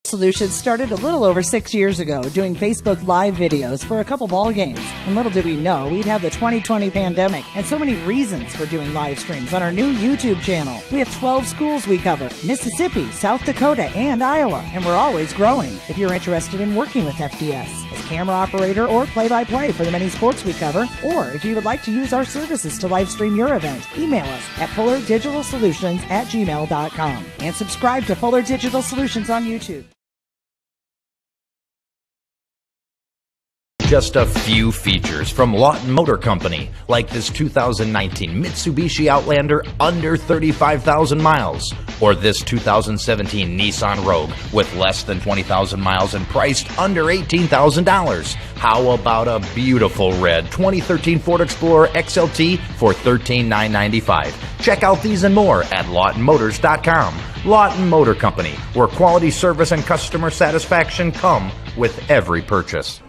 Solutions started a little over 6 years ago doing Facebook Live videos for a couple ball games. And little did we know we'd have the 2020 pandemic and so many reasons for doing live streams on our new YouTube channel. We have 12 schools we cover: Mississippi, South Dakota, and Iowa, and we're always growing. If you're interested in working with FDS as camera operator or play-by-play for the many sports we cover, or if you would like to use our services to live stream your event, email us at fullerdigitalsolutions@gmail.com and subscribe to Fuller Digital Solutions on YouTube. Just a few features from Lawton Motor Company, like this 2019 Mitsubishi Outlander under 35,000 miles, or this 2017 Nissan Rogue with less than 20,000 miles and priced under $18,000. How about a beautiful red 2013 Ford Explorer XLT for $13,995? Check out these and more at LawtonMotors.com. Lawton Motor Company, where quality service and customer satisfaction come with every purchase.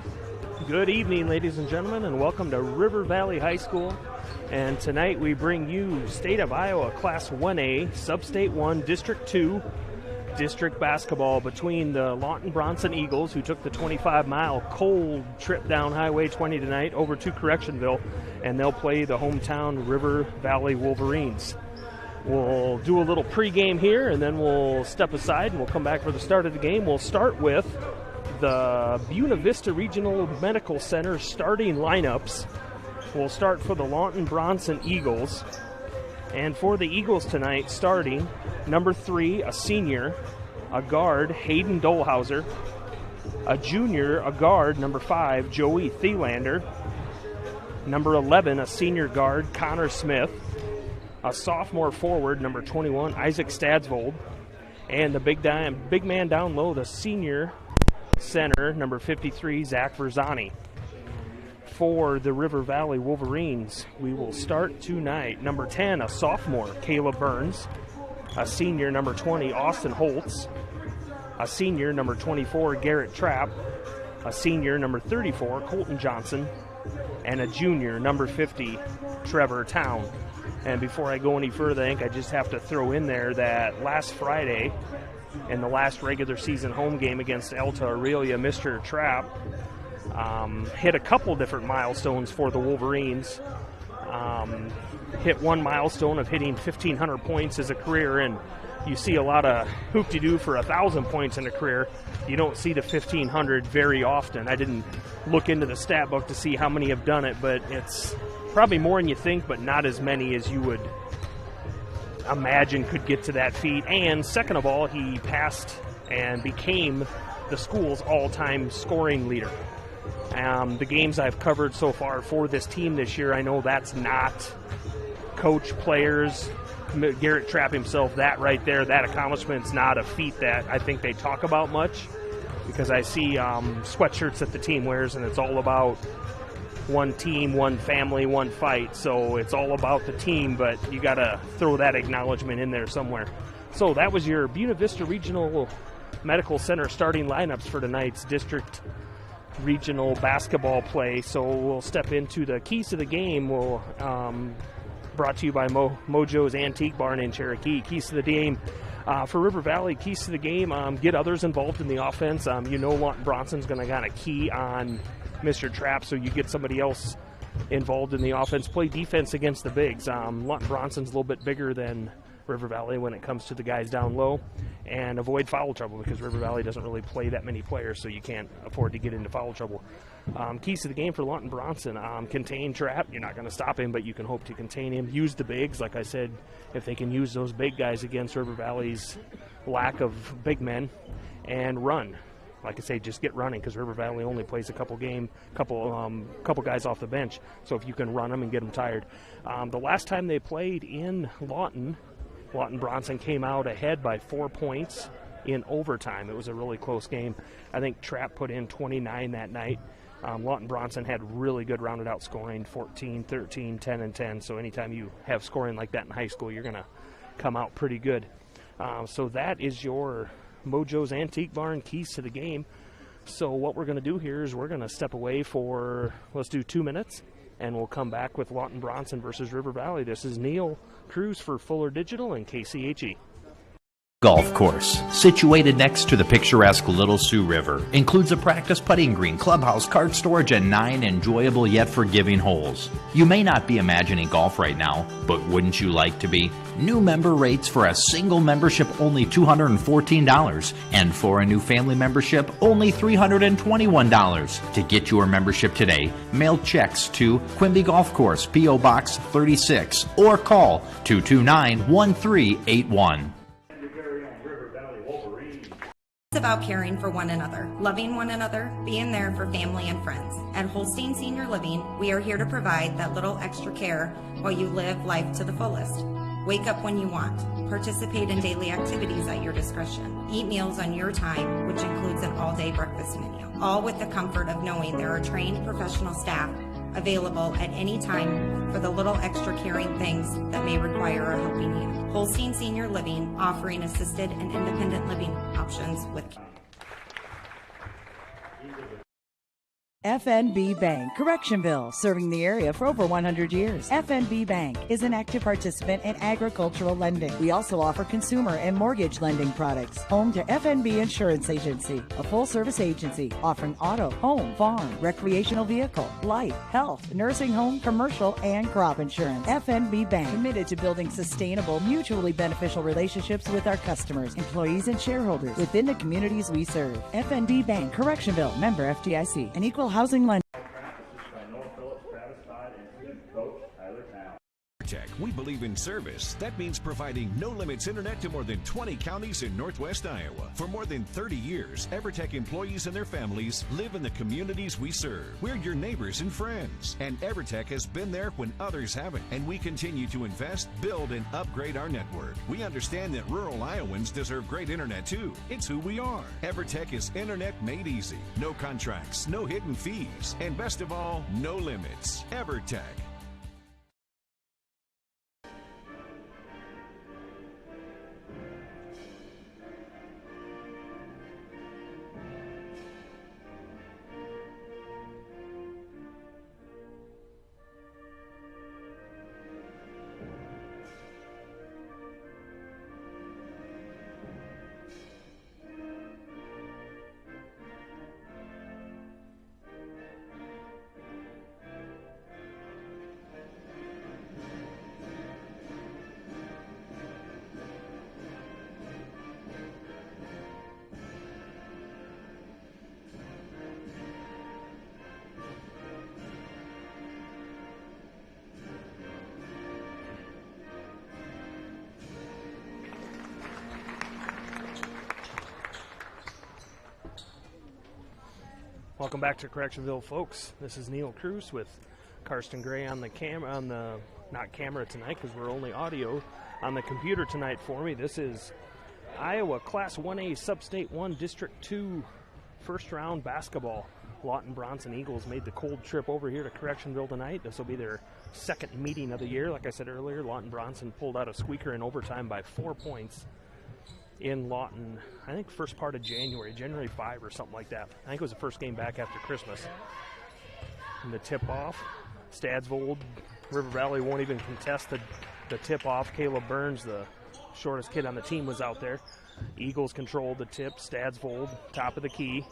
Good evening, ladies and gentlemen, and welcome to River Valley High School. And tonight we bring you State of Iowa Class 1A, Sub-State 1, District 2, district basketball between the Lawton-Bronson Eagles, who took the 25-mile cold trip down Highway 20 tonight over to Correctionville, and they'll play the hometown River Valley Wolverines. We'll do a little pregame here, and then we'll step aside, and we'll come back for the start of the game. We'll start with the Buena Vista Regional Medical Center starting lineups. We'll start for the Lawton-Bronson Eagles. And for the Eagles tonight, starting number 3, a senior, a guard, Hayden Dolhauser. A junior, a guard, number 5, Joey Thielander. Number 11, a senior guard, Connor Smith. A sophomore forward, number 21, Isaac Stadsvold. And the big man down low, the senior center, number 53, Zach Verzani. For the River Valley Wolverines, we will start tonight. Number 10, a sophomore, Caleb Burns. A senior, number 20, Austin Holtz. A senior, number 24, Garrett Trapp. A senior, number 34, Colton Johnson. And a junior, number 50, Trevor Town. And before I go any further, I think I just have to throw in there that last Friday, in the last regular season home game against Alta Aurelia, Mr. Trapp hit a couple different milestones for the Wolverines. Hit one milestone of hitting 1,500 points as a career, and you see a lot of hoop-de-doo for 1,000 points in a career. You don't see the 1,500 very often. I didn't look into the stat book to see how many have done it, but it's probably more than you think, but not as many as you would imagine could get to that feat. And second of all, he passed and became the school's all-time scoring leader. The games I've covered so far for this team this year, I know that's not coach, players, Garrett Trapp himself. That right there, that accomplishment's not a feat that I think they talk about much, because I see sweatshirts that the team wears, and it's all about one team, one family, one fight. So it's all about the team, but you got to throw that acknowledgement in there somewhere. So that was your Buena Vista Regional Medical Center starting lineups for tonight's district regional basketball play. So we'll step into the keys to the game. We'll brought to you by Mojo's Antique Barn in Cherokee. Keys to the game for River Valley. Keys to the game: get others involved in the offense. Lawton-Bronson's going to kind of key on Mr. Trapp, so you get somebody else involved in the offense. Play defense against the bigs. Lawton-Bronson's a little bit bigger than River Valley when it comes to the guys down low, and avoid foul trouble, because River Valley doesn't really play that many players, so you can't afford to get into foul trouble. Keys to the game for Lawton-Bronson: contain Trapp. You're not going to stop him, but you can hope to contain him. Use the bigs. Like I said, if they can use those big guys against River Valley's lack of big men, and run. Like I say, just get running, because River Valley only plays a couple guys off the bench. So if you can run them and get them tired. The last time they played in Lawton-Bronson came out ahead by 4 points in overtime. It was a really close game. I think Trapp put in 29 that night. Lawton-Bronson had really good rounded out scoring, 14, 13, 10, and 10. So anytime you have scoring like that in high school, you're going to come out pretty good. So that is your Mojo's Antique Barn keys to the game. So what we're going to do here is we're going to step away for, let's do 2 minutes, and we'll come back with Lawton-Bronson versus River Valley. This is Neil Cruz for Fuller Digital and KCHE. Golf course, situated next to the picturesque Little Sioux River, includes a practice putting green, clubhouse, cart storage, and 9 enjoyable yet forgiving holes. You may not be imagining golf right now, but wouldn't you like to be? New member rates for a single membership only $214, and for a new family membership only $321. To get your membership today, mail checks to Quimby Golf Course, P.O. Box 36, or call 229-1381. It's about caring for one another, loving one another, being there for family and friends. At Holstein Senior Living, we are here to provide that little extra care while you live life to the fullest. Wake up when you want. Participate in daily activities at your discretion. Eat meals on your time, which includes an all-day breakfast menu. All with the comfort of knowing there are trained professional staff available at any time for the little extra caring things that may require a helping hand. Holstein Senior Living, offering assisted and independent living options with FNB Bank, Correctionville, serving the area for over 100 years. FNB Bank is an active participant in agricultural lending. We also offer consumer and mortgage lending products. Home to FNB Insurance Agency, a full-service agency offering auto, home, farm, recreational vehicle, life, health, nursing home, commercial, and crop insurance. FNB Bank, committed to building sustainable, mutually beneficial relationships with our customers, employees, and shareholders within the communities we serve. FNB Bank, Correctionville, member FDIC, an equal housing lender. We believe in service. That means providing no-limits internet to more than 20 counties in northwest Iowa. For more than 30 years, EverTech employees and their families live in the communities we serve. We're your neighbors and friends. And EverTech has been there when others haven't. And we continue to invest, build, and upgrade our network. We understand that rural Iowans deserve great internet too. It's who we are. EverTech is internet made easy. No contracts, no hidden fees, and best of all, no limits. EverTech. Welcome back to Correctionville, folks. This is Neil Cruz with Karsten Gray on the not camera tonight because we're only audio, on the computer tonight for me. This is Iowa Class 1A Sub-State 1 District 2 first round basketball. Lawton-Bronson Eagles made the cold trip over here to Correctionville tonight. This will be their second meeting of the year. Like I said earlier, Lawton-Bronson pulled out a squeaker in overtime by 4 points in Lawton, I think first part of January 5 or something like that. I think it was the first game back after Christmas. And the tip-off, Stadsvold, River Valley won't even contest the tip-off. Caleb Burns, the shortest kid on the team, was out there. Eagles controlled the tip. Stadsvold, top of the key.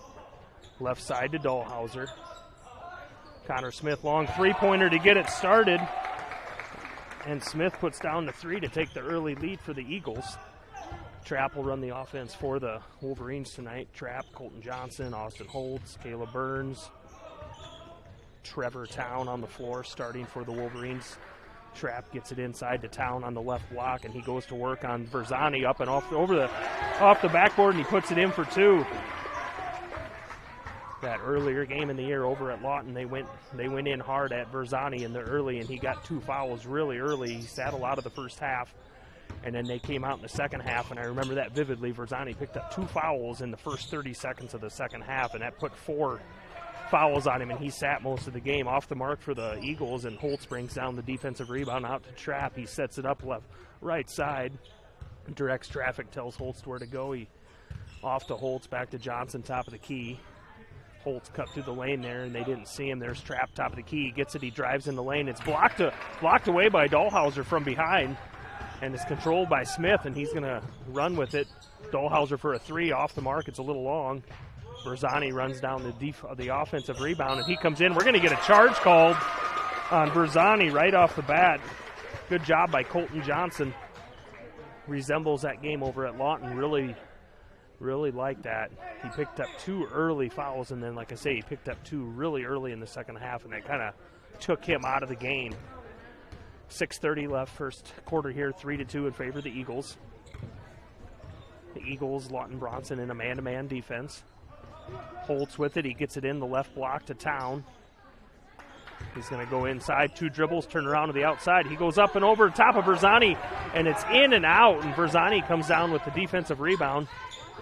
Left side to Dahlhauser. Connor Smith, long three-pointer to get it started. And Smith puts down the three to take the early lead for the Eagles. Trapp will run the offense for the Wolverines tonight. Trapp, Colton Johnson, Austin Holtz, Caleb Burns, Trevor Town on the floor starting for the Wolverines. Trapp gets it inside to Town on the left block, and he goes to work on Verzani up and off the backboard, and he puts it in for two. That earlier game in the year over at Lawton, they went in hard at Verzani in the early, and he got two fouls really early. He sat a lot of the first half. And then they came out in the second half, and I remember that vividly. Verzani picked up two fouls in the first 30 seconds of the second half, and that put 4 fouls on him, and he sat most of the game. Off the mark for the Eagles, and Holtz brings down the defensive rebound out to Trapp. He sets it up right side, directs traffic, tells Holtz where to go. He off to Holtz, back to Johnson, top of the key. Holtz cut through the lane there, and they didn't see him. There's Trapp, top of the key. He gets it, he drives in the lane. It's blocked away by Dahlhauser from behind. and it's controlled by Smith, and he's going to run with it. Dolhauser for a three, off the mark. It's a little long. Berzani runs down the offensive rebound, and he comes in. We're going to get a charge called on Berzani right off the bat. Good job by Colton Johnson. Resembles that game over at Lawton. Really, really like that. He picked up 2 early fouls, and then, like I say, he picked up 2 really early in the second half, and that kind of took him out of the game. 6:30 left, first quarter here, 3-2 in favor of the Eagles. The Eagles, Lawton-Bronson in a man-to-man defense. Holtz with it. He gets it in the left block to Town. He's going to go inside, 2 dribbles, turn around to the outside. He goes up and over top of Berzani, and it's in and out, and Berzani comes down with the defensive rebound.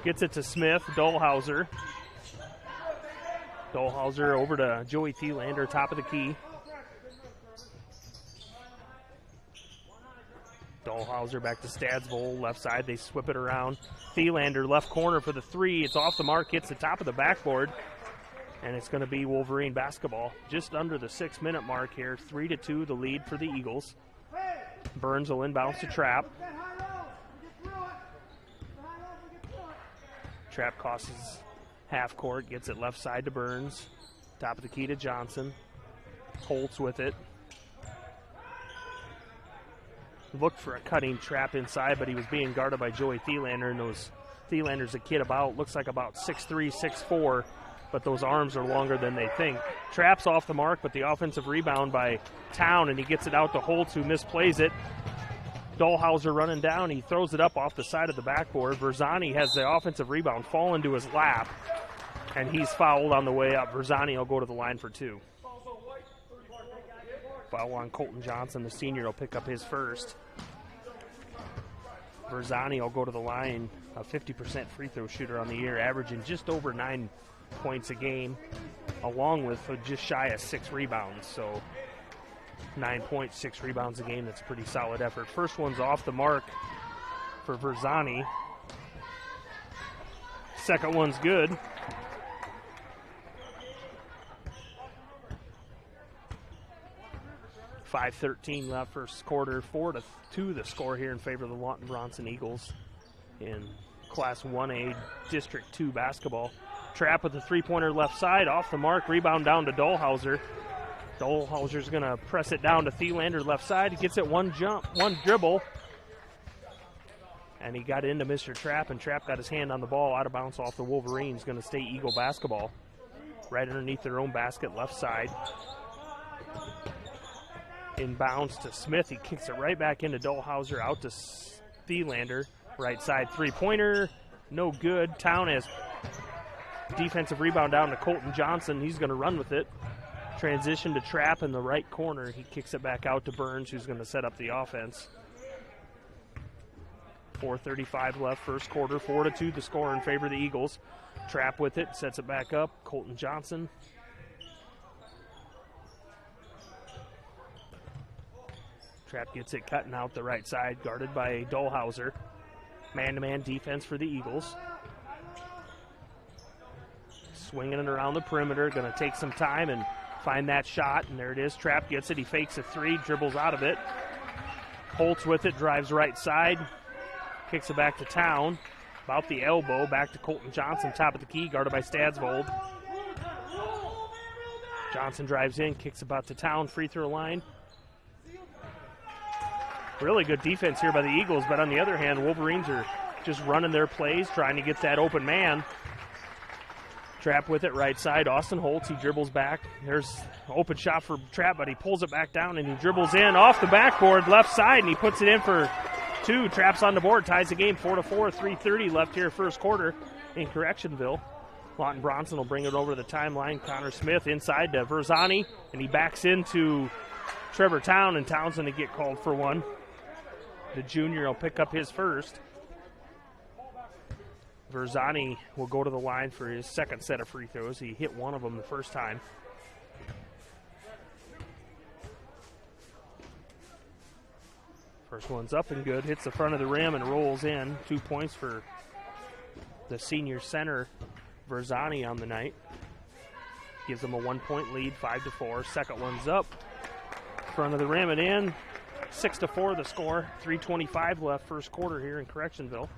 Gets it to Smith, Dolhauser. Dolhauser over to Joey Thielander, top of the key. Dolhauser back to Stadsvold, left side. They swip it around. Thielander, left corner for the three. It's off the mark, hits the top of the backboard. And it's going to be Wolverine basketball. Just under the 6-minute mark here. 3-2, the lead for the Eagles. Burns will inbounds to Trapp. Trapp crosses half court, gets it left side to Burns. Top of the key to Johnson. Holtz with it. Looked for a cutting Trapp inside, but he was being guarded by Joey Thielander, and Thielander's a kid looks like about 6'3", 6'4", but those arms are longer than they think. Trapp's off the mark, but the offensive rebound by Town, and he gets it out to Holtz, who misplays it. Dolhauser running down, he throws it up off the side of the backboard. Berzani has the offensive rebound fall into his lap, and he's fouled on the way up. Berzani will go to the line for 2. Foul on Colton Johnson, the senior, will pick up his first. Berzani will go to the line, a 50% free throw shooter on the year, averaging just over 9 points a game, along with just shy of 6 rebounds. So 9 points, 6 rebounds a game. That's a pretty solid effort. First one's off the mark for Berzani. Second one's good. .5:13 left first quarter. 4-2 the score here in favor of the Lawton-Bronson Eagles in Class 1A District 2 basketball. Trapp with the three-pointer left side, off the mark, rebound down to Dolhauser. Dolhauser's going to press it down to Thielander left side. He gets it one dribble, and he got into Mr. Trapp, and Trapp got his hand on the ball, out of bounds off the Wolverines. Going to stay Eagle basketball. Right underneath their own basket, left side. Inbounds to Smith. He kicks it right back into Dolhauser, out to Thielander. Right side three-pointer, no good. Town has defensive rebound down to Colton Johnson. He's going to run with it. Transition to Trapp in the right corner. He kicks it back out to Burns, who's going to set up the offense. 4:35 left first quarter. 4-2 the score in favor of the Eagles. Trapp with it, sets it back up. Colton Johnson. Trapp gets it cutting out the right side, guarded by Dolhauser. Man-to-man defense for the Eagles. Swinging it around the perimeter, going to take some time and find that shot, and there it is. Trapp gets it, he fakes a three, dribbles out of it. Holtz with it, drives right side, kicks it back to Town. About the elbow, back to Colton Johnson, top of the key, guarded by Stadsvold. Johnson drives in, kicks about to Town, free throw line. Really good defense here by the Eagles, but on the other hand, Wolverines are just running their plays, trying to get that open man. Trapp with it, right side. Austin Holtz, he dribbles back. There's an open shot for Trapp, but he pulls it back down, and he dribbles in off the backboard, left side, and he puts it in for 2. Trapp's on the board, ties the game 4-4, 3:30 left here first quarter in Correctionville. Lawton-Bronson will bring it over to the timeline. Connor Smith inside to Berzani, and he backs into Trevor Town, and Town's going to get called for one. The junior will pick up his first. Berzani will go to the line for his second set of free throws. He hit one of them the first time. First one's up and good. Hits the front of the rim and rolls in. 2 points for the senior center, Berzani, on the night. Gives them a 1-point lead, 5-4. Second one's up. Front of the rim and in. 6-4 the score. 3:25 left first quarter here in Correctionville.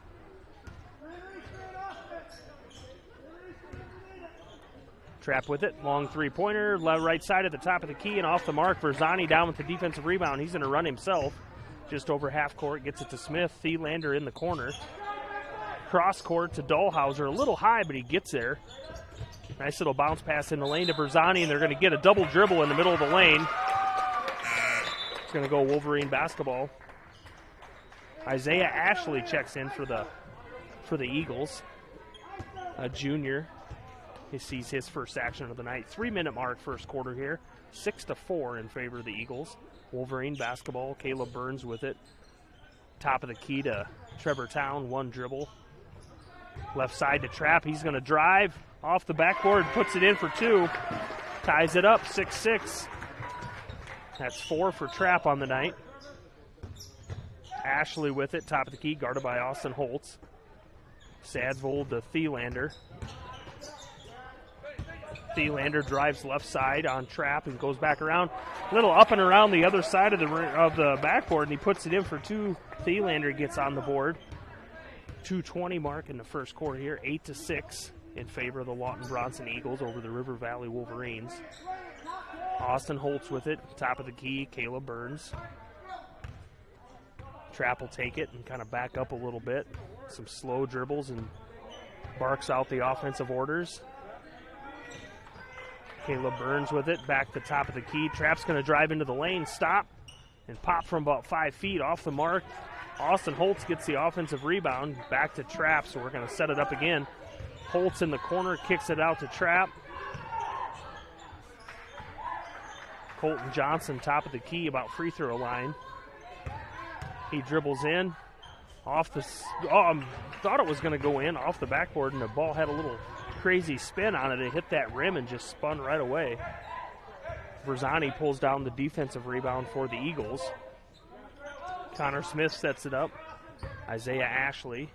Trap with it, long three-pointer, right side at the top of the key and off the mark. Verzani down with the defensive rebound. He's going to run himself. Just over half court, gets it to Smith. Thielander in the corner. Cross court to Dahlhauser, a little high, but he gets there. Nice little bounce pass in the lane to Verzani, and they're going to get a double dribble in the middle of the lane. It's going to go Wolverine basketball. Isaiah Ashley checks in for the Eagles, a junior. He sees his first action of the night. 3-minute mark first quarter here. 6-4 in favor of the Eagles. Wolverine basketball. Caleb Burns with it. Top of the key to Trevor Town. One dribble. Left side to Trapp. He's going to drive off the backboard. Puts it in for two. Ties it up. 6-6. That's 4 for Trapp on the night. Ashley with it. Top of the key. Guarded by Austin Holtz. Sadsvold to Thielander. Thielander drives left side on Trapp and goes back around. A little up and around the other side of the backboard, and he puts it in for two. Thielander gets on the board. 2:20 mark in the first quarter here. 8-6 in favor of the Lawton-Bronson Eagles over the River Valley Wolverines. Austin Holtz with it. Top of the key, Caleb Burns. Trapp will take it and kind of back up a little bit. Some slow dribbles and barks out the offensive orders. Caleb Burns with it, back to top of the key. Trapp's going to drive into the lane, stop, and pop from about 5 feet off the mark. Austin Holtz gets the offensive rebound, back to Trapp, so we're going to set it up again. Holtz in the corner, kicks it out to Trapp. Colton Johnson, top of the key, about free throw line. He dribbles in, off the, thought it was going to go in, off the backboard, and the ball had a little crazy spin on it. It hit that rim and just spun right away. Verzani pulls down the defensive rebound for the Eagles. Connor Smith sets it up. Isaiah Ashley.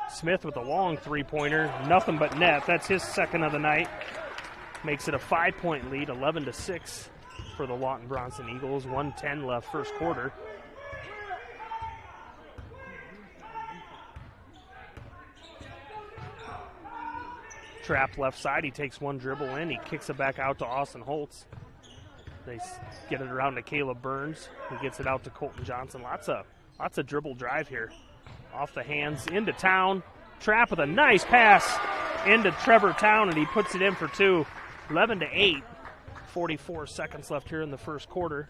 Smith with a long three-pointer. Nothing but net. That's his second of the night. Makes it a 5-point lead, 11-6 for the Lawton-Bronson Eagles. 1:10 left first quarter. Trapp left side. He takes one dribble in. He kicks it back out to Austin Holtz. They get it around to Caleb Burns. He gets it out to Colton Johnson. Lots of dribble drive here. Off the hands into Town. Trapp with a nice pass into Trevor Town, and he puts it in for two. 11-8. 44 seconds left here in the first quarter.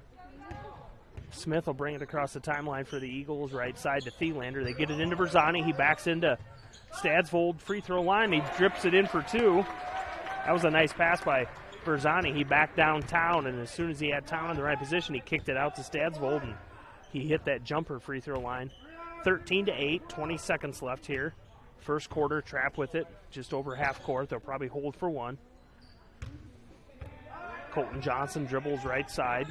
Smith will bring it across the timeline for the Eagles. Right side to Thielander. They get it into Verzani. He backs into Stadsvold free throw line. He drips it in for two. That was a nice pass by Verzani. He backed downtown, and as soon as he had Town in the right position, he kicked it out to Stadsvold, and he hit that jumper free throw line. 13-8, 20 seconds left here. First quarter, Trapp with it, just over half court. They'll probably hold for one. Colton Johnson dribbles right side.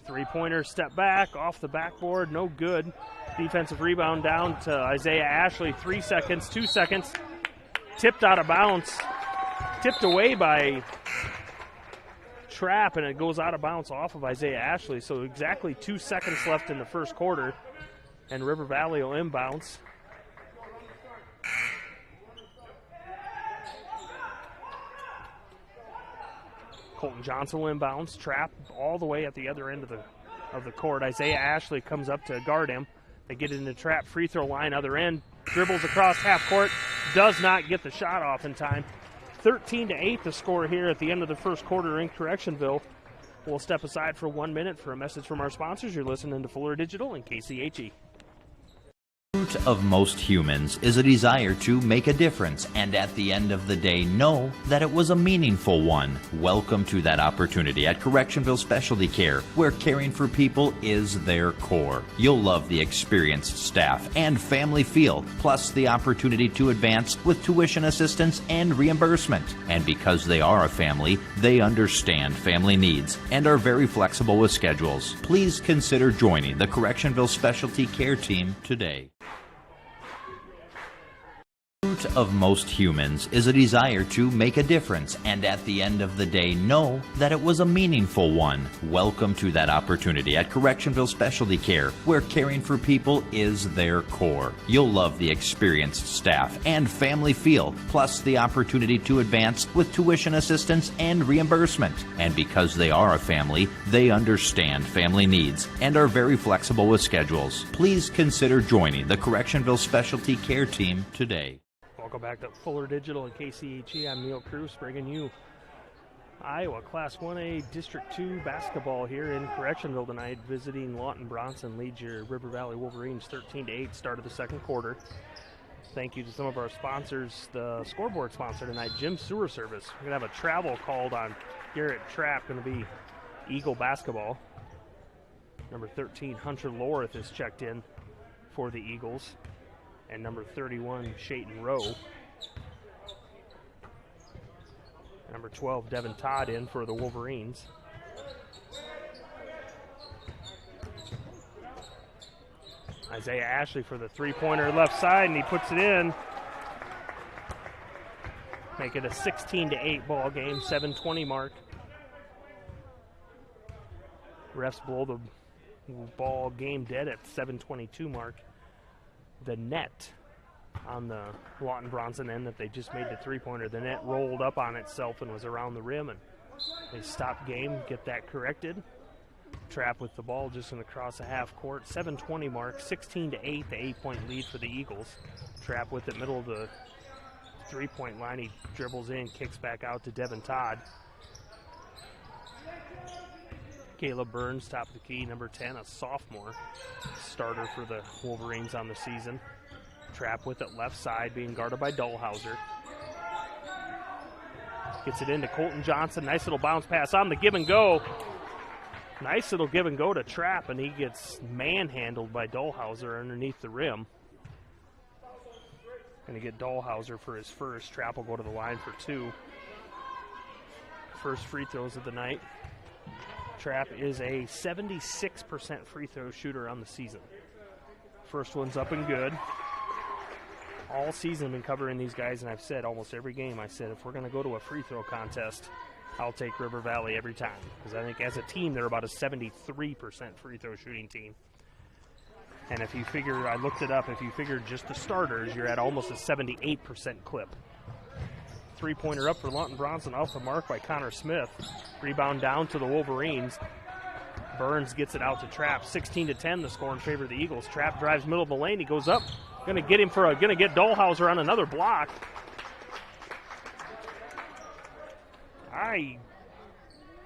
Three-pointer, step back, off the backboard, no good. Defensive rebound down to Isaiah Ashley. 3 seconds, 2 seconds. Tipped out of bounds. Tipped away by Trapp, and it goes out of bounds off of Isaiah Ashley. So exactly 2 seconds left in the first quarter, and River Valley will inbounds. Colton Johnson will inbounds. Trapp all the way at the other end of the court. Isaiah Ashley comes up to guard him. They get it into Trapp free throw line, other end. Dribbles across half court. Does not get the shot off in time. 13-8 the score here at the end of the first quarter in Correctionville. We'll step aside for 1 minute for a message from our sponsors. You're listening to Fuller Digital and KCHE. The root of most humans is a desire to make a difference, and at the end of the day, know that it was a meaningful one. Welcome to that opportunity at Correctionville Specialty Care, where caring for people is their core. You'll love the experienced staff and family feel, plus the opportunity to advance with tuition assistance and reimbursement. And because they are a family, they understand family needs and are very flexible with schedules. Please consider joining the Correctionville Specialty Care team today. root of most humans is a desire to make a difference, and at the end of the day, know that it was a meaningful one. Welcome to that opportunity at Correctionville Specialty Care, where caring for people is their core. You'll love the experienced staff and family feel, plus the opportunity to advance with tuition assistance and reimbursement. And because they are a family, they understand family needs and are very flexible with schedules. Please consider joining the Correctionville Specialty Care team today. Welcome back to Fuller Digital and KCHE. I'm Neil Cruz bringing you Iowa Class 1A District 2 basketball here in Correctionville tonight. Visiting Lawton-Bronson leads your River Valley Wolverines 13-8, start of the second quarter. Thank you to some of our sponsors. The scoreboard sponsor tonight, Jim Sewer Service. We're going to have a travel called on Garrett Trapp, going to be Eagle basketball. Number 13, Hunter Lorith is checked in for the Eagles. And number 31, Shayton Rowe. Number 12, Devin Todd in for the Wolverines. Isaiah Ashley for the three-pointer left side, and he puts it in. Make it a 16-8 ball game, 7:20 mark. Refs blow the ball game dead at 7:22 mark. The net on the Lawton-Bronson end that they just made the three-pointer, the net rolled up on itself and was around the rim, and they stopped game, get that corrected. Trapp with the ball just in across the half court. 7:20 mark, 16-8, the 8-point lead for the Eagles. Trapp with it middle of the three-point line. He dribbles in, kicks back out to Devin Todd. Caleb Burns, top of the key, number 10, a sophomore starter for the Wolverines on the season. Trapp with it left side, being guarded by Dahlhauser. Gets it into Colton Johnson. Nice little bounce pass on the give and go. Nice little give and go to Trapp, and he gets manhandled by Dahlhauser underneath the rim. Going to get Dahlhauser for his first. Trapp will go to the line for two. First free throws of the night. Trapp is a 76% free throw shooter on the season. First one's up and good. All season I've been covering these guys, and I've said almost every game, I said if we're going to go to a free throw contest, I'll take River Valley every time. Because I think as a team, they're about a 73% free throw shooting team. And if you figure, I looked it up, if you figure just the starters, you're at almost a 78% clip. Three-pointer up for Lawton-Bronson, off the mark by Connor Smith. Rebound down to the Wolverines. Burns gets it out to Trapp. 16-10, the score in favor of the Eagles. Trapp drives middle of the lane. He goes up. Going to get Dahlhauser on another block. I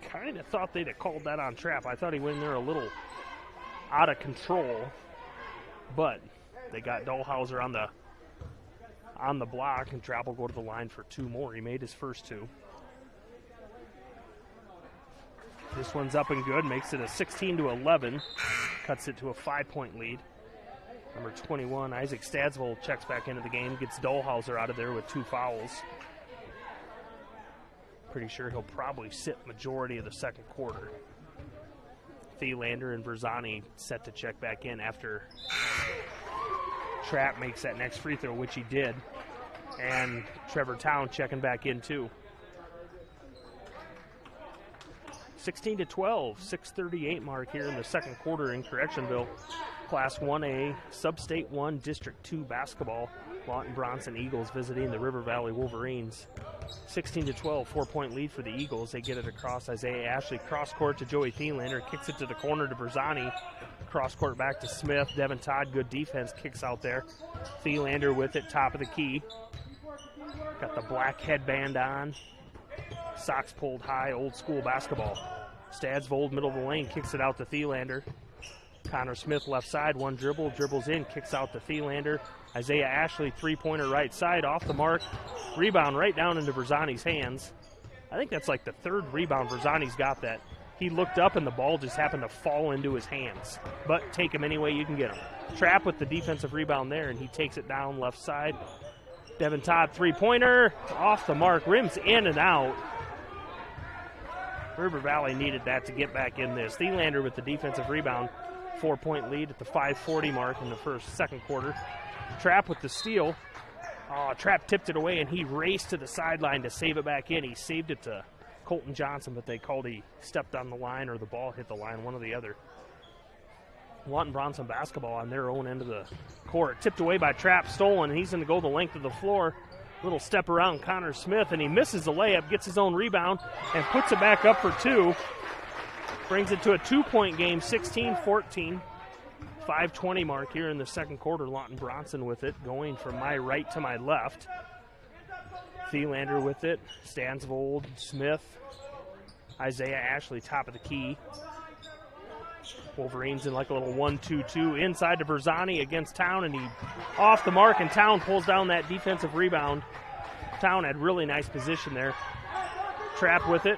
kind of thought they'd have called that on Trapp. I thought he went in there a little out of control, but they got Dahlhauser on the block, and Trapp will go to the line for two more. He made his first two. This one's up and good, makes it a 16-11, cuts it to a 5-point lead. Number 21, Isaac Stadsvold, checks back into the game, gets Dahlhauser out of there with 2 fouls. Pretty sure he'll probably sit majority of the second quarter. Thielander and Verzani set to check back in after Trapp makes that next free throw, which he did. And Trevor Town checking back in too. 16-12, 6:38 mark here in the second quarter in Correctionville. Class 1A, Sub-State 1, District 2 basketball. Lawton-Bronson Eagles visiting the River Valley Wolverines. 16-12, 4-point lead for the Eagles. They get it across Isaiah Ashley. Cross court to Joey Thielander. Kicks it to the corner to Berzani. Cross court back to Smith. Devin Todd, good defense, kicks out there. Thielander with it, top of the key. Got the black headband on. Socks pulled high, old school basketball. Stadsvold, middle of the lane, kicks it out to Thielander. Connor Smith left side, one dribble, dribbles in, kicks out to Thielander. Isaiah Ashley, three-pointer right side, off the mark. Rebound right down into Verzani's hands. I think that's like the third rebound Verzani's got that. He looked up and the ball just happened to fall into his hands. But take him any way you can get him. Trapp with the defensive rebound there, and he takes it down left side. Devin Todd, three-pointer, off the mark, rims in and out. River Valley needed that to get back in this. Thielander with the defensive rebound. 4-point lead at the 5:40 mark in the second quarter. Trapp with the steal. Oh, Trapp tipped it away, and he raced to the sideline to save it back in. He saved it to Colton Johnson, but they called he stepped on the line or the ball hit the line, one or the other. Lawton-Bronson basketball on their own end of the court. Tipped away by Trapp, stolen, and he's going to go the length of the floor. Little step around Connor Smith, and he misses the layup, gets his own rebound, and puts it back up for two. Brings it to a 2-point game, 16-14. 5:20 mark here in the second quarter. Lawton-Bronson with it, going from my right to my left. Thielander with it, Stansvold, Smith, Isaiah Ashley, top of the key. Wolverines in like a little 1-2-2 inside to Verzani against Town, and he off the mark, and Town pulls down that defensive rebound. Town had really nice position there. Trapp with it,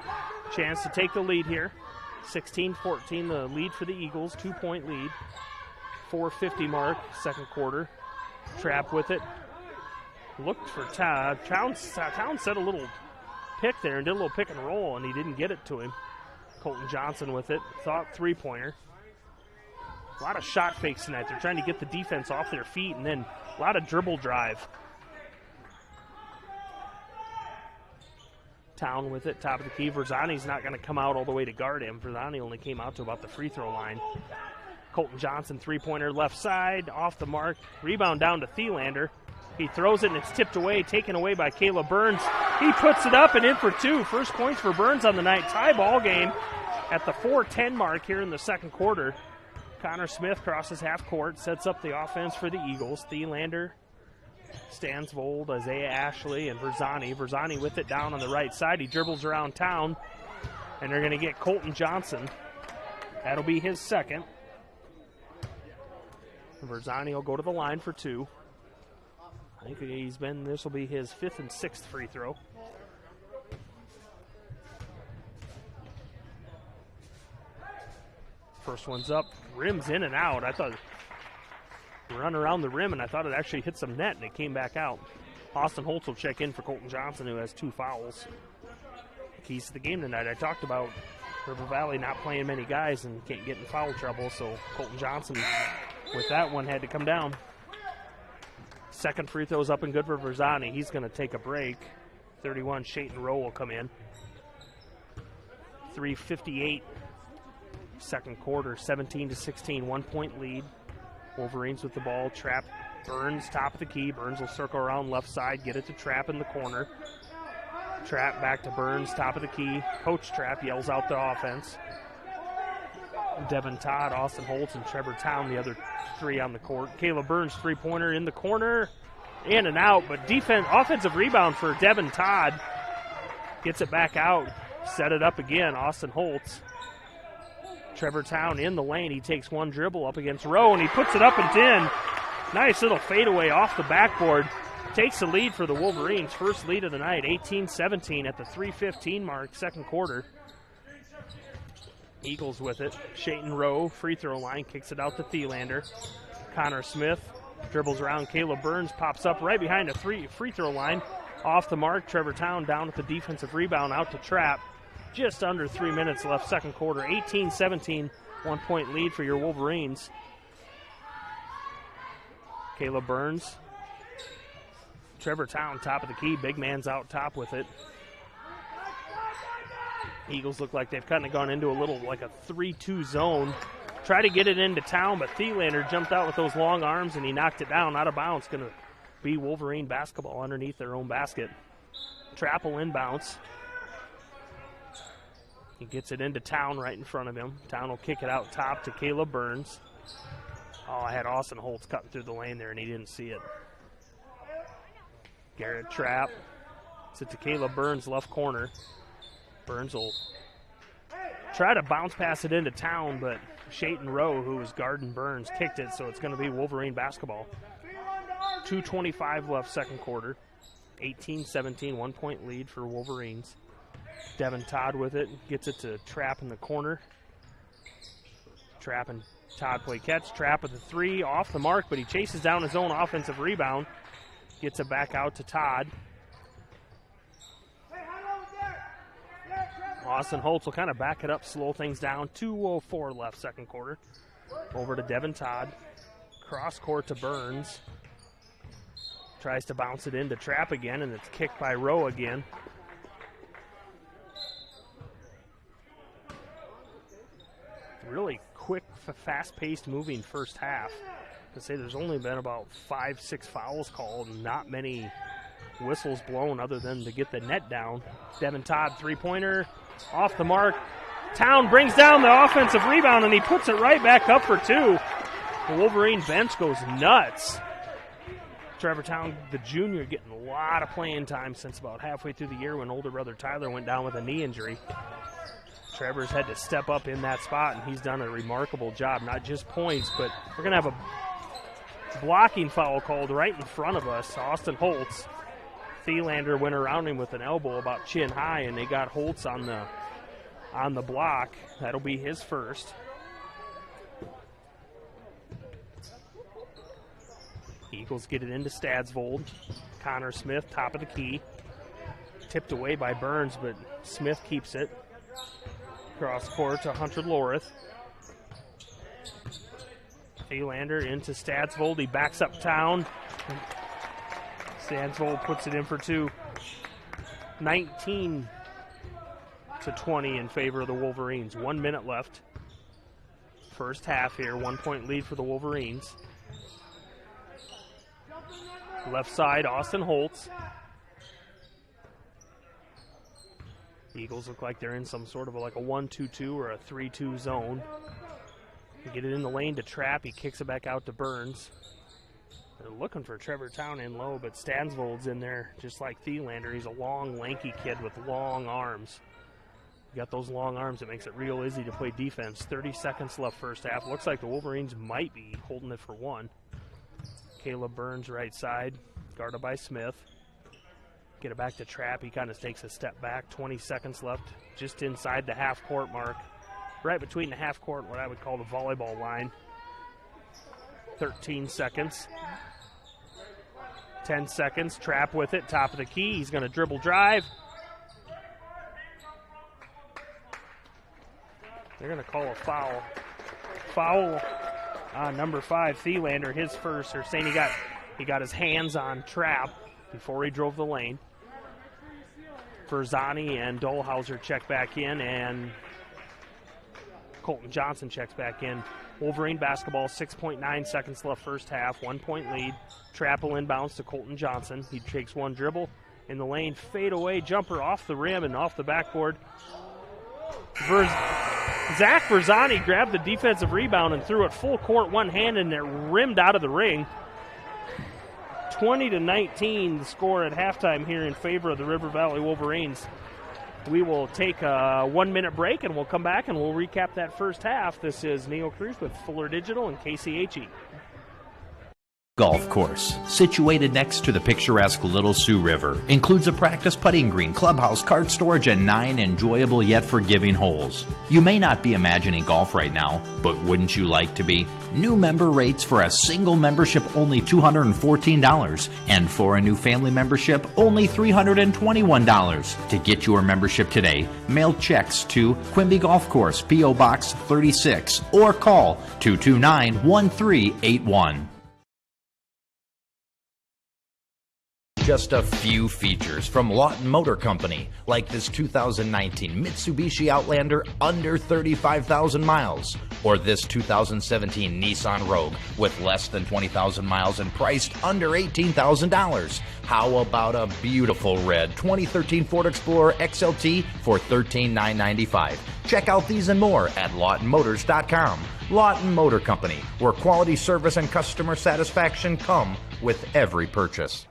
chance to take the lead here. 16-14, the lead for the Eagles, 2-point lead. 4:50 mark, second quarter. Trapp with it. Looked for Todd. Town set a little pick there and did a little pick and roll, and he didn't get it to him. Colton Johnson with it. Thought three-pointer. A lot of shot fakes tonight. They're trying to get the defense off their feet, and then a lot of dribble drive. Town with it, top of the key. Verzani's not going to come out all the way to guard him. Verzani only came out to about the free throw line. Colton Johnson, three-pointer left side, off the mark. Rebound down to Thielander. He throws it, and it's tipped away, taken away by Caleb Burns. He puts it up and in for two. First points for Burns on the night. Tie ball game at the 4:10 mark here in the second quarter. Connor Smith crosses half court, sets up the offense for the Eagles. Thielander, Stansvold, Isaiah Ashley, and Verzani. Verzani with it down on the right side. He dribbles around Town, and they're going to get Colton Johnson. That'll be his second. Verzani will go to the line for two. I think this will be his fifth and sixth free throw. First one's up, rim's in and out. I thought run around the rim, and I thought it actually hit some net, and it came back out. Austin Holtz will check in for Colton Johnson, who has 2 fouls. Keys to the game tonight. I talked about River Valley not playing many guys and can't get in foul trouble, so Colton Johnson with that one had to come down. Second free throw's up and good for Verzani. He's going to take a break. 31, Shayton Rowe will come in. 3:58, second quarter, 17-16, 1-point lead. Wolverines with the ball. Trapp, Burns, top of the key. Burns will circle around left side, get it to Trapp in the corner. Trapp back to Burns, top of the key. Coach Trapp yells out the offense. Devin Todd, Austin Holtz, and Trevor Town, the other three on the court. Caleb Burns, three-pointer in the corner, in and out, but offensive rebound for Devin Todd. Gets it back out, set it up again, Austin Holtz. Trevor Town in the lane. He takes one dribble up against Rowe, and he puts it up and in. Nice little fadeaway off the backboard. Takes the lead for the Wolverines. First lead of the night, 18-17 at the 3:15 mark, second quarter. Eagles with it. Shayton Rowe, free throw line, kicks it out to Thielander. Connor Smith dribbles around. Caleb Burns pops up right behind the free throw line. Off the mark, Trevor Town down at the defensive rebound, out to Trapp. Just under 3 minutes left, second quarter. 18-17, 1-point lead for your Wolverines. Caleb Burns. Trevor Town, top of the key. Big man's out top with it. Eagles look like they've kind of gone into a little, like a 3-2 zone. Try to get it into Town, but Thielander jumped out with those long arms, and he knocked it down, out of bounds. Going to be Wolverine basketball underneath their own basket. Trapp will inbounds. He gets it into Town right in front of him. Town will kick it out top to Caleb Burns. Oh, I had Austin Holtz cutting through the lane there, and he didn't see it. Garrett Trapp. It's it to Caleb Burns, left corner. Burns will try to bounce pass it into Town, but Shayton Rowe, who was guarding Burns, kicked it, so it's going to be Wolverine basketball. 2:25 left, second quarter. 18-17, 1-point lead for Wolverines. Devin Todd with it, gets it to Trapp in the corner. Trapp and Todd play catch. Trapp with a three, off the mark, but he chases down his own offensive rebound. Gets it back out to Todd. Austin Holtz will kind of back it up, slow things down. 2:04 left, second quarter. Over to Devin Todd. Cross court to Burns. Tries to bounce it into Trapp again, and it's kicked by Rowe again. Really quick, fast-paced moving first half. To say there's only been about 5-6 fouls called, and not many whistles blown other than to get the net down. Devin Todd, three-pointer, off the mark. Town brings down the offensive rebound, and he puts it right back up for two. The Wolverine bench goes nuts. Trevor Town, the junior, getting a lot of playing time since about halfway through the year when older brother Tyler went down with a knee injury. Trevor's had to step up in that spot, and he's done a remarkable job. Not just points, but we're going to have a blocking foul called right in front of us. Austin Holtz. Thielander went around him with an elbow about chin high, and they got Holtz on the block. That'll be his first. Eagles get it into Stadsvold. Connor Smith, top of the key. Tipped away by Burns, but Smith keeps it. Cross court to Hunter Lorith. Thielander into Stadsvold. He backs up Town. Stadsvold puts it in for two. 19-20 in favor of the Wolverines. 1 minute left. First half here. 1 point lead for the Wolverines. Left side, Austin Holtz. The Eagles look like they're in some sort of like a 1-2-2 or a 3-2 zone. They get it in the lane to Trapp. He kicks it back out to Burns. They're looking for Trevor Town in low, but Stansvold's in there just like Thielander. He's a long, lanky kid with long arms. You got those long arms, it makes it real easy to play defense. 30 seconds left first half. Looks like the Wolverines might be holding it for one. Caleb Burns right side, guarded by Smith. Get it back to Trapp. He kind of takes a step back. 20 seconds left, just inside the half-court mark. Right between the half-court and what I would call the volleyball line. 13 seconds. 10 seconds. Trapp with it, top of the key. He's going to dribble drive. They're going to call a foul. Foul on number 5, Thielander, his first. They're saying he got his hands on Trapp before he drove the lane. Verzani and Dolhauser check back in, and Colton Johnson checks back in. Wolverine basketball, 6.9 seconds left first half, 1 point lead. Trapp will inbounds to Colton Johnson. He takes one dribble in the lane, fade away, jumper off the rim and off the backboard. Zach Verzani grabbed the defensive rebound and threw it full court one-handed, and it rimmed out of the ring. 20-19 the score at halftime here in favor of the River Valley Wolverines. We will take a 1 minute break, and we'll come back and we'll recap that first half. This is Neil Cruz with Fuller Digital and KCHE. Golf course, situated next to the picturesque Little Sioux River, includes a practice putting green, clubhouse, cart storage, and 9 enjoyable yet forgiving holes. You may not be imagining golf right now, but wouldn't you like to be? New member rates for a single membership only $214, and for a new family membership only $321. To get your membership today, mail checks to Quimby Golf Course, P.O. Box 36, or call 229-1381. Just a few features from Lawton Motor Company, like this 2019 Mitsubishi Outlander under 35,000 miles, or this 2017 Nissan Rogue with less than 20,000 miles and priced under $18,000. How about a beautiful red 2013 Ford Explorer XLT for $13,995? Check out these and more at LawtonMotors.com. Lawton Motor Company, where quality service and customer satisfaction come with every purchase.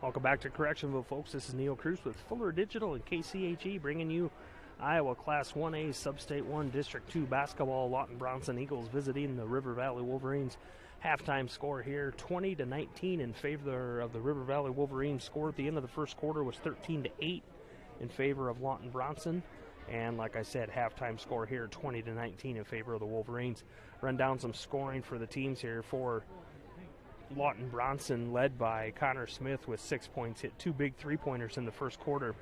Welcome back to Correctionville, folks. This is Neil Cruz with Fuller Digital and KCHE, bringing you Iowa Class 1A Sub-State 1 District 2 basketball. Lawton-Bronson Eagles visiting the River Valley Wolverines. Halftime score here, 20-19 in favor of the River Valley Wolverines. Score at the end of the first quarter was 13-8 in favor of Lawton-Bronson. And like I said, halftime score here, 20-19 in favor of the Wolverines. Run down some scoring for the teams here for Lawton-Bronson, led by Connor Smith with 6 points, hit 2 big three-pointers in the first quarter.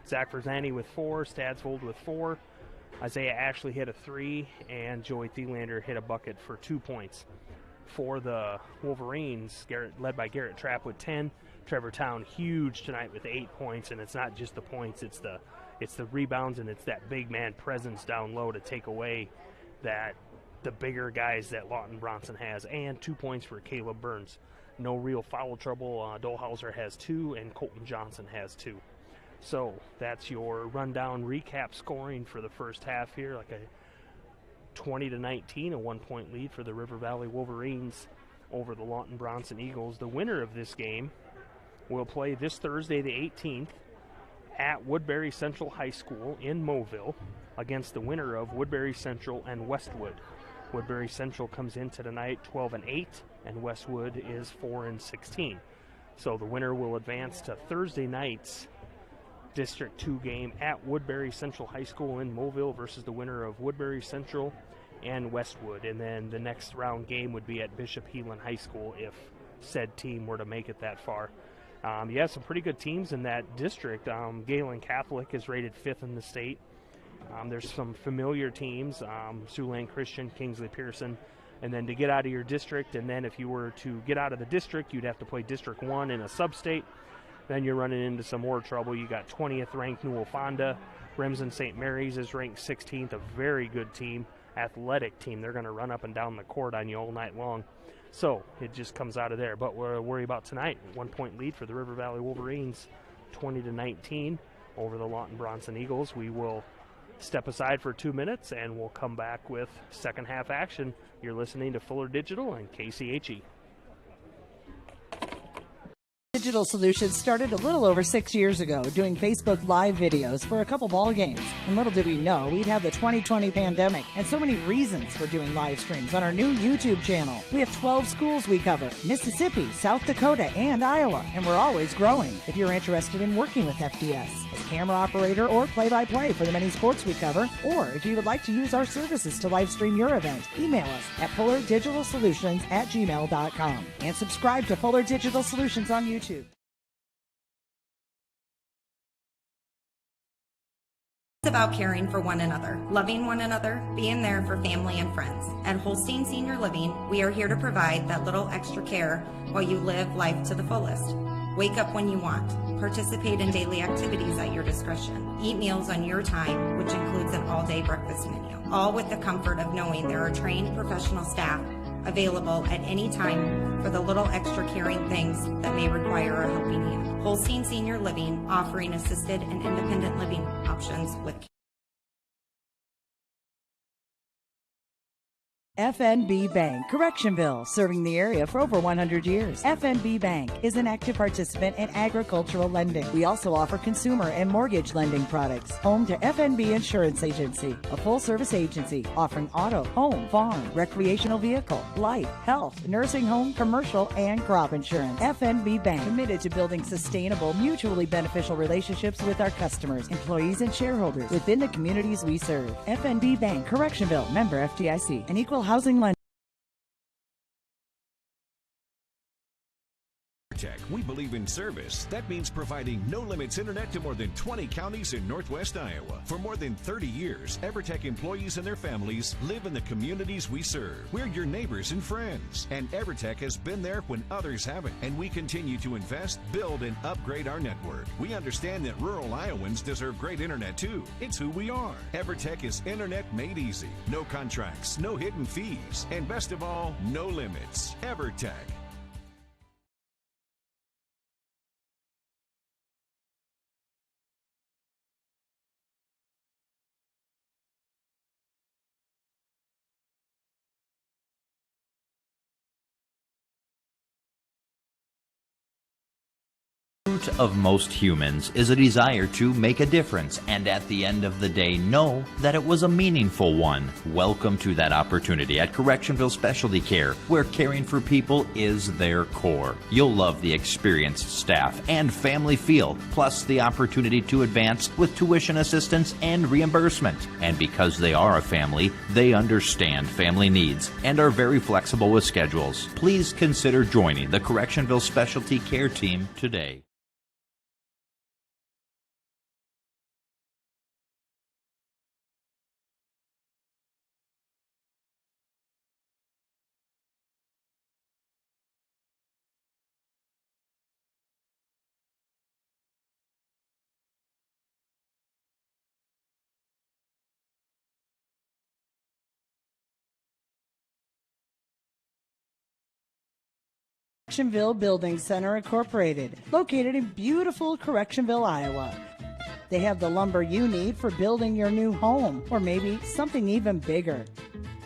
Zach Verzani with 4, Stadsvold with 4, Isaiah Ashley hit a 3, and Joey Thielander hit a bucket for 2 points. for the Wolverines, led by Garrett Trapp with 10. Trevor Town huge tonight with 8 points, and it's not just the points, it's the rebounds, and it's that big man presence down low to take away the bigger guys that Lawton-Bronson has, and 2 points for Caleb Burns. No real foul trouble. Dolhauser has 2, and Colton Johnson has 2. So that's your rundown recap scoring for the first half here, like a 20-19, a 1-point lead for the River Valley Wolverines over the Lawton-Bronson Eagles. The winner of this game will play this Thursday, the 18th, at Woodbury Central High School in Moville against the winner of Woodbury Central and Westwood. Woodbury Central comes into tonight 12-8, and Westwood is 4-16. So the winner will advance to Thursday night's District 2 game at Woodbury Central High School in Moville versus the winner of Woodbury Central and Westwood. And then the next round game would be at Bishop Heelan High School if said team were to make it that far. You have some pretty good teams in that district. Galen Catholic is rated 5th in the state. There's some familiar teams, Siouxland Christian, Kingsley Pearson. And then to get out of your district, and then if you were to get out of the district, you'd have to play District 1 in a sub-state. Then you're running into some more trouble. You got 20th ranked Newell Fonda. Remsen St. Mary's is ranked 16th, a very good team, athletic team. They're going to run up and down the court on you all night long. So it just comes out of there. But we're worried about tonight. 1-point lead for the River Valley Wolverines, 20-19 over the Lawton-Bronson Eagles. We will step aside for 2 minutes, and we'll come back with second half action. You're listening to Fuller Digital and KCHE. Digital Solutions started a little over 6 years ago doing Facebook Live videos for a couple ball games. And little did we know we'd have the 2020 pandemic and so many reasons for doing live streams on our new YouTube channel. We have 12 schools we cover: Mississippi, South Dakota, and Iowa, and we're always growing. If you're interested in working with FDS as camera operator or play-by-play for the many sports we cover, or if you would like to use our services to live stream your event, email us at fullerdigitalsolutions@gmail.com and subscribe to Fuller Digital Solutions on YouTube. It's about caring for one another, loving one another, being there for family and friends. At Holstein Senior Living, we are here to provide that little extra care while you live life to the fullest. Wake up when you want, participate in daily activities at your discretion, eat meals on your time, which includes an all-day breakfast menu, all with the comfort of knowing there are trained professional staff available at any time for the little extra caring things that may require a helping hand. Holstein Senior Living, offering assisted and independent living options with FNB Bank, Correctionville, serving the area for over 100 years. FNB Bank is an active participant in agricultural lending. We also offer consumer and mortgage lending products. Home to FNB Insurance Agency, a full-service agency offering auto, home, farm, recreational vehicle, life, health, nursing home, commercial, and crop insurance. FNB Bank, committed to building sustainable, mutually beneficial relationships with our customers, employees, and shareholders within the communities we serve. FNB Bank, Correctionville, member FDIC, an equal housing lender. We believe in service. That means providing no-limits internet to more than 20 counties in Northwest Iowa. For more than 30 years, EverTech employees and their families live in the communities we serve. We're your neighbors and friends, and EverTech has been there when others haven't, and we continue to invest, build, and upgrade our network. We understand that rural Iowans deserve great internet too. It's who we are. EverTech is internet made easy. No contracts, no hidden fees, and best of all, no limits. EverTech. Of most humans is a desire to make a difference and at the end of the day know that it was a meaningful one. Welcome to that opportunity at Correctionville Specialty Care, where caring for people is their core. You'll love the experienced staff and family feel, plus the opportunity to advance with tuition assistance and reimbursement. And because they are a family, they understand family needs and are very flexible with schedules. Please consider joining the Correctionville Specialty Care team today. Correctionville Building Center Incorporated, located in beautiful Correctionville, Iowa. They have the lumber you need for building your new home, or maybe something even bigger.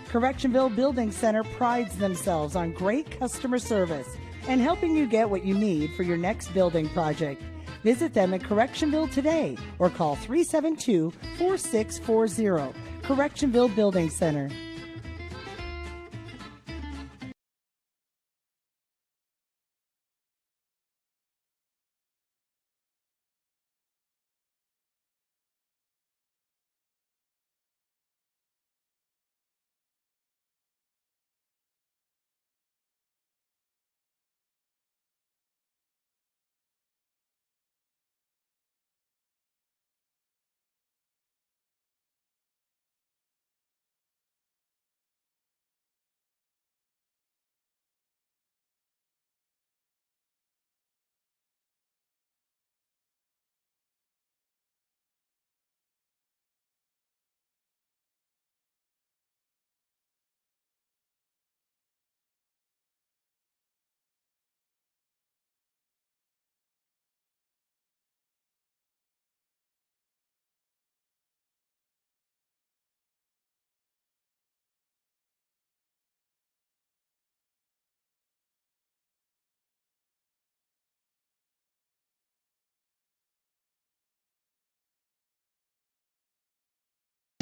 Correctionville Building Center prides themselves on great customer service and helping you get what you need for your next building project. Visit them in Correctionville today or call 372-4640. Correctionville Building Center.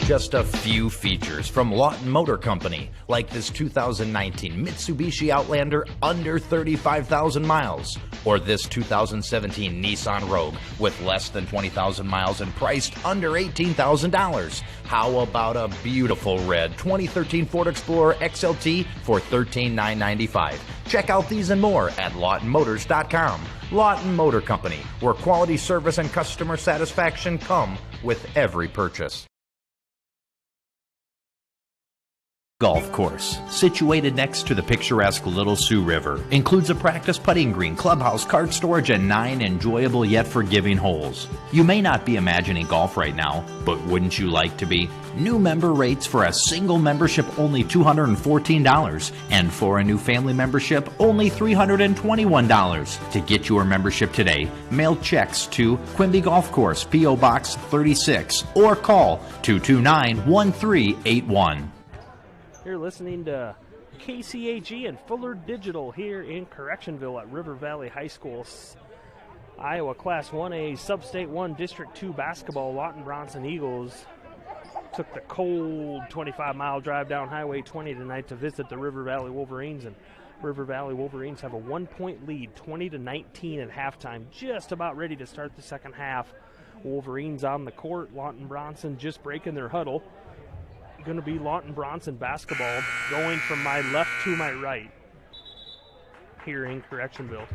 Just a few features from Lawton Motor Company, like this 2019 Mitsubishi Outlander under 35,000 miles, or this 2017 Nissan Rogue with less than 20,000 miles and priced under $18,000. How about a beautiful red 2013 Ford Explorer XLT for $13,995? Check out these and more at LawtonMotors.com. Lawton Motor Company, where quality service and customer satisfaction come with every purchase. Golf course, situated next to the picturesque Little Sioux River, includes a practice putting green, clubhouse, cart storage, and 9 enjoyable yet forgiving holes. You may not be imagining golf right now, but wouldn't you like to be? New member rates for a single membership only $214, and for a new family membership only $321. To get your membership today, mail checks to Quimby Golf Course, P.O. Box 36, or call 229-1381. You're listening to KCAG and Fuller Digital here in Correctionville at River Valley High School. Iowa Class 1A Sub-State 1 District 2 basketball. Lawton-Bronson Eagles took the cold 25-mile drive down Highway 20 tonight to visit the River Valley Wolverines, and River Valley Wolverines have a 1-point lead, 20-19 at halftime, just about ready to start the second half. Wolverines on the court, Lawton-Bronson just breaking their huddle. Going to be Lawton-Bronson basketball going from my left to my right here in Correctionville.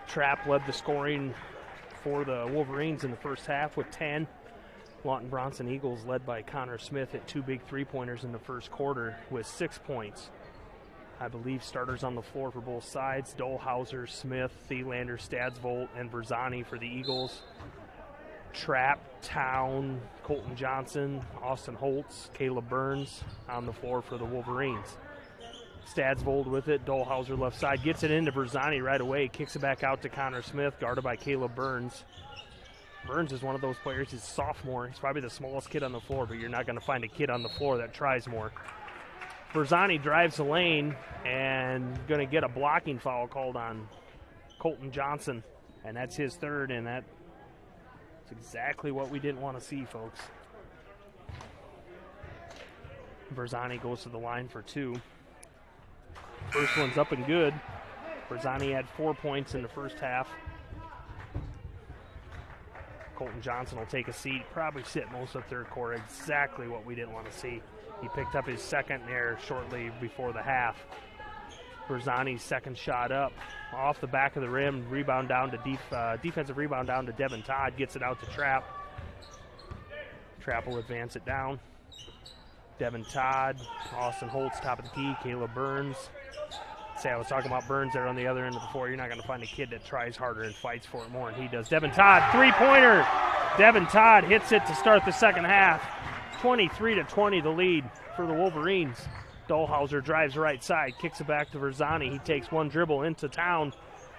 Trapp led the scoring for the Wolverines in the first half with 10. Lawton-Bronson Eagles led by Connor Smith at 2 big three-pointers in the first quarter with 6 points. I believe starters on the floor for both sides: Dolhauser, Smith, Thielander, Stadsvold, and Berzani for the Eagles. Trapp, Town, Colton Johnson, Austin Holtz, Caleb Burns on the floor for the Wolverines. Stadsvold with it. Dolhauser left side gets it into Berzani right away. Kicks it back out to Connor Smith, guarded by Caleb Burns. Burns is one of those players. He's a sophomore. He's probably the smallest kid on the floor, but you're not going to find a kid on the floor that tries more. Berzani drives the lane and going to get a blocking foul called on Colton Johnson, and that's his third, and that's exactly what we didn't want to see, folks. Berzani goes to the line for 2. First one's up and good. Berzani had 4 points in the first half. Colton Johnson will take a seat, probably sit most of the third quarter. Exactly what we didn't want to see. He picked up his second there shortly before the half. Berzani's second shot up, off the back of the rim, rebound down to defensive rebound down to Devin Todd, gets it out to Trapp. Trapp will advance it down. Devin Todd, Austin Holtz, top of the key, Caleb Burns. Say, I was talking about Burns there on the other end of the floor. You're not going to find a kid that tries harder and fights for it more than he does. Devin Todd, three-pointer. Devin Todd hits it to start the second half. 23-20 the lead for the Wolverines. Dolhauser drives right side, kicks it back to Verzani. He takes one dribble into town,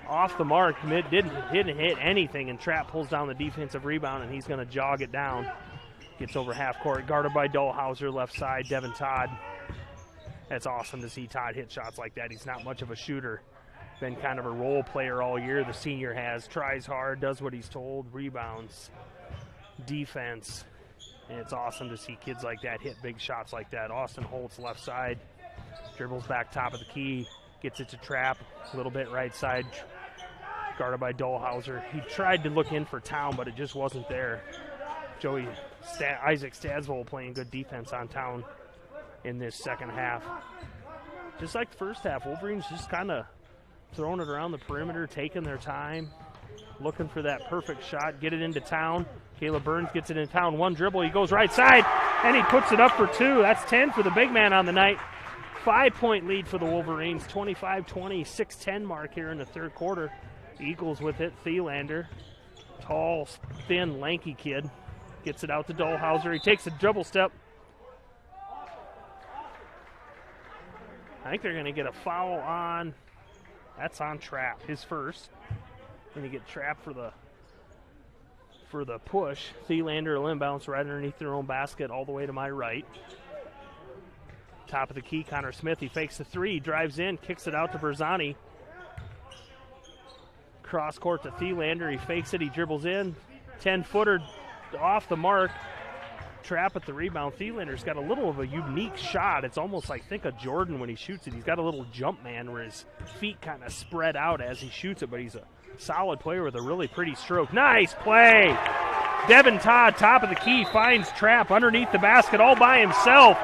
off the mark, didn't hit anything, and Trapp pulls down the defensive rebound, and he's going to jog it down. Gets over half court, guarded by Dolhauser, left side, Devin Todd. That's awesome to see Todd hit shots like that. He's not much of a shooter. Been kind of a role player all year, the senior has. Tries hard, does what he's told, rebounds, defense. And it's awesome to see kids like that hit big shots like that. Austin Holtz, left side, dribbles back top of the key, gets it to Trapp, a little bit right side, guarded by Dolhauser. He tried to look in for Town, but it just wasn't there. Isaac Stadsvold playing good defense on Town in this second half. Just like the first half, Wolverines just kind of throwing it around the perimeter, taking their time, looking for that perfect shot, get it into Town. Caleb Burns gets it in Town, one dribble, he goes right side, and he puts it up for two. That's 10 for the big man on the night. 5-point lead for the Wolverines, 25-20, 6-10 mark here in the third quarter. Eagles with it, Thielander, tall, thin, lanky kid, gets it out to Dolhauser. He takes a dribble step. I think they're going to get a foul on, that's on Trapp, his first. Going to get Trapp for the push. Thielander will inbounce right underneath their own basket all the way to my right. Top of the key, Connor Smith. He fakes the three, drives in, kicks it out to Berzani. Cross court to Thielander. He fakes it, he dribbles in. 10-footer off the mark. Trapp at the rebound. Thielander's got a little of a unique shot. It's almost like, think of Jordan when he shoots it. He's got a little jump man where his feet kind of spread out as he shoots it, but he's a solid player with a really pretty stroke. Nice play. Devin Todd, top of the key, finds Trapp underneath the basket all by himself.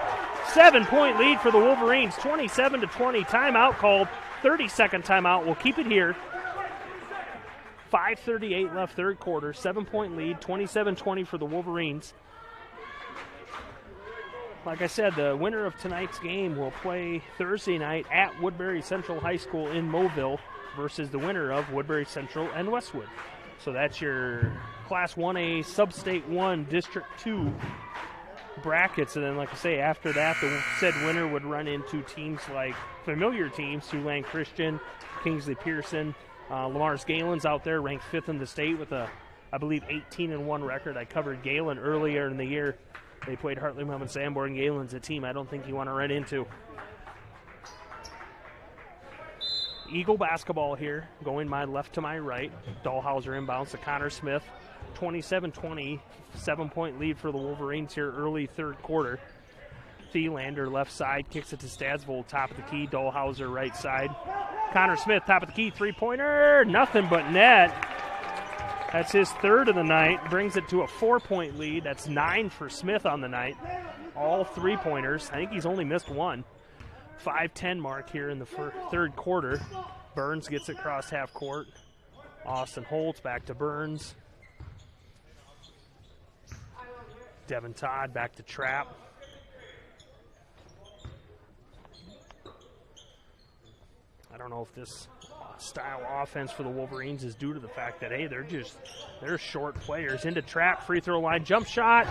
7-point lead for the Wolverines, 27-20. Timeout called, 30-second timeout. We'll keep it here. 5:38 left third quarter, 7-point lead, 27-20 for the Wolverines. Like I said, the winner of tonight's game will play Thursday night at Woodbury Central High School in Mobile versus the winner of Woodbury Central and Westwood. So that's your Class 1A Sub-State 1 District 2 brackets. And then, like I say, after that, the said winner would run into teams like familiar teams, Tulane Christian, Kingsley Pearson. Lamar's Galen's out there, ranked 5th in the state with a, I believe, 18-1 record. I covered Galen earlier in the year. They played Hartley, Mum, and Sanborn. Galen's a team I don't think you want to run into. Eagle basketball here, going my left to my right. Dolhauser inbounds to Connor Smith. 27-20, 7-point lead for the Wolverines here early third quarter. Thielander left side, kicks it to Stadsvold, top of the key. Dolhauser right side. Connor Smith, top of the key, three-pointer, nothing but net. That's his third of the night, brings it to a 4-point lead. That's 9 for Smith on the night. All three-pointers. I think he's only missed one. 5:10 mark here in the third quarter. Burns gets across half court. Austin Holtz back to Burns. Devin Todd back to Trapp. I don't know if this style offense for the Wolverines is due to the fact that, hey, they're short players. Into Trapp, free throw line, jump shot.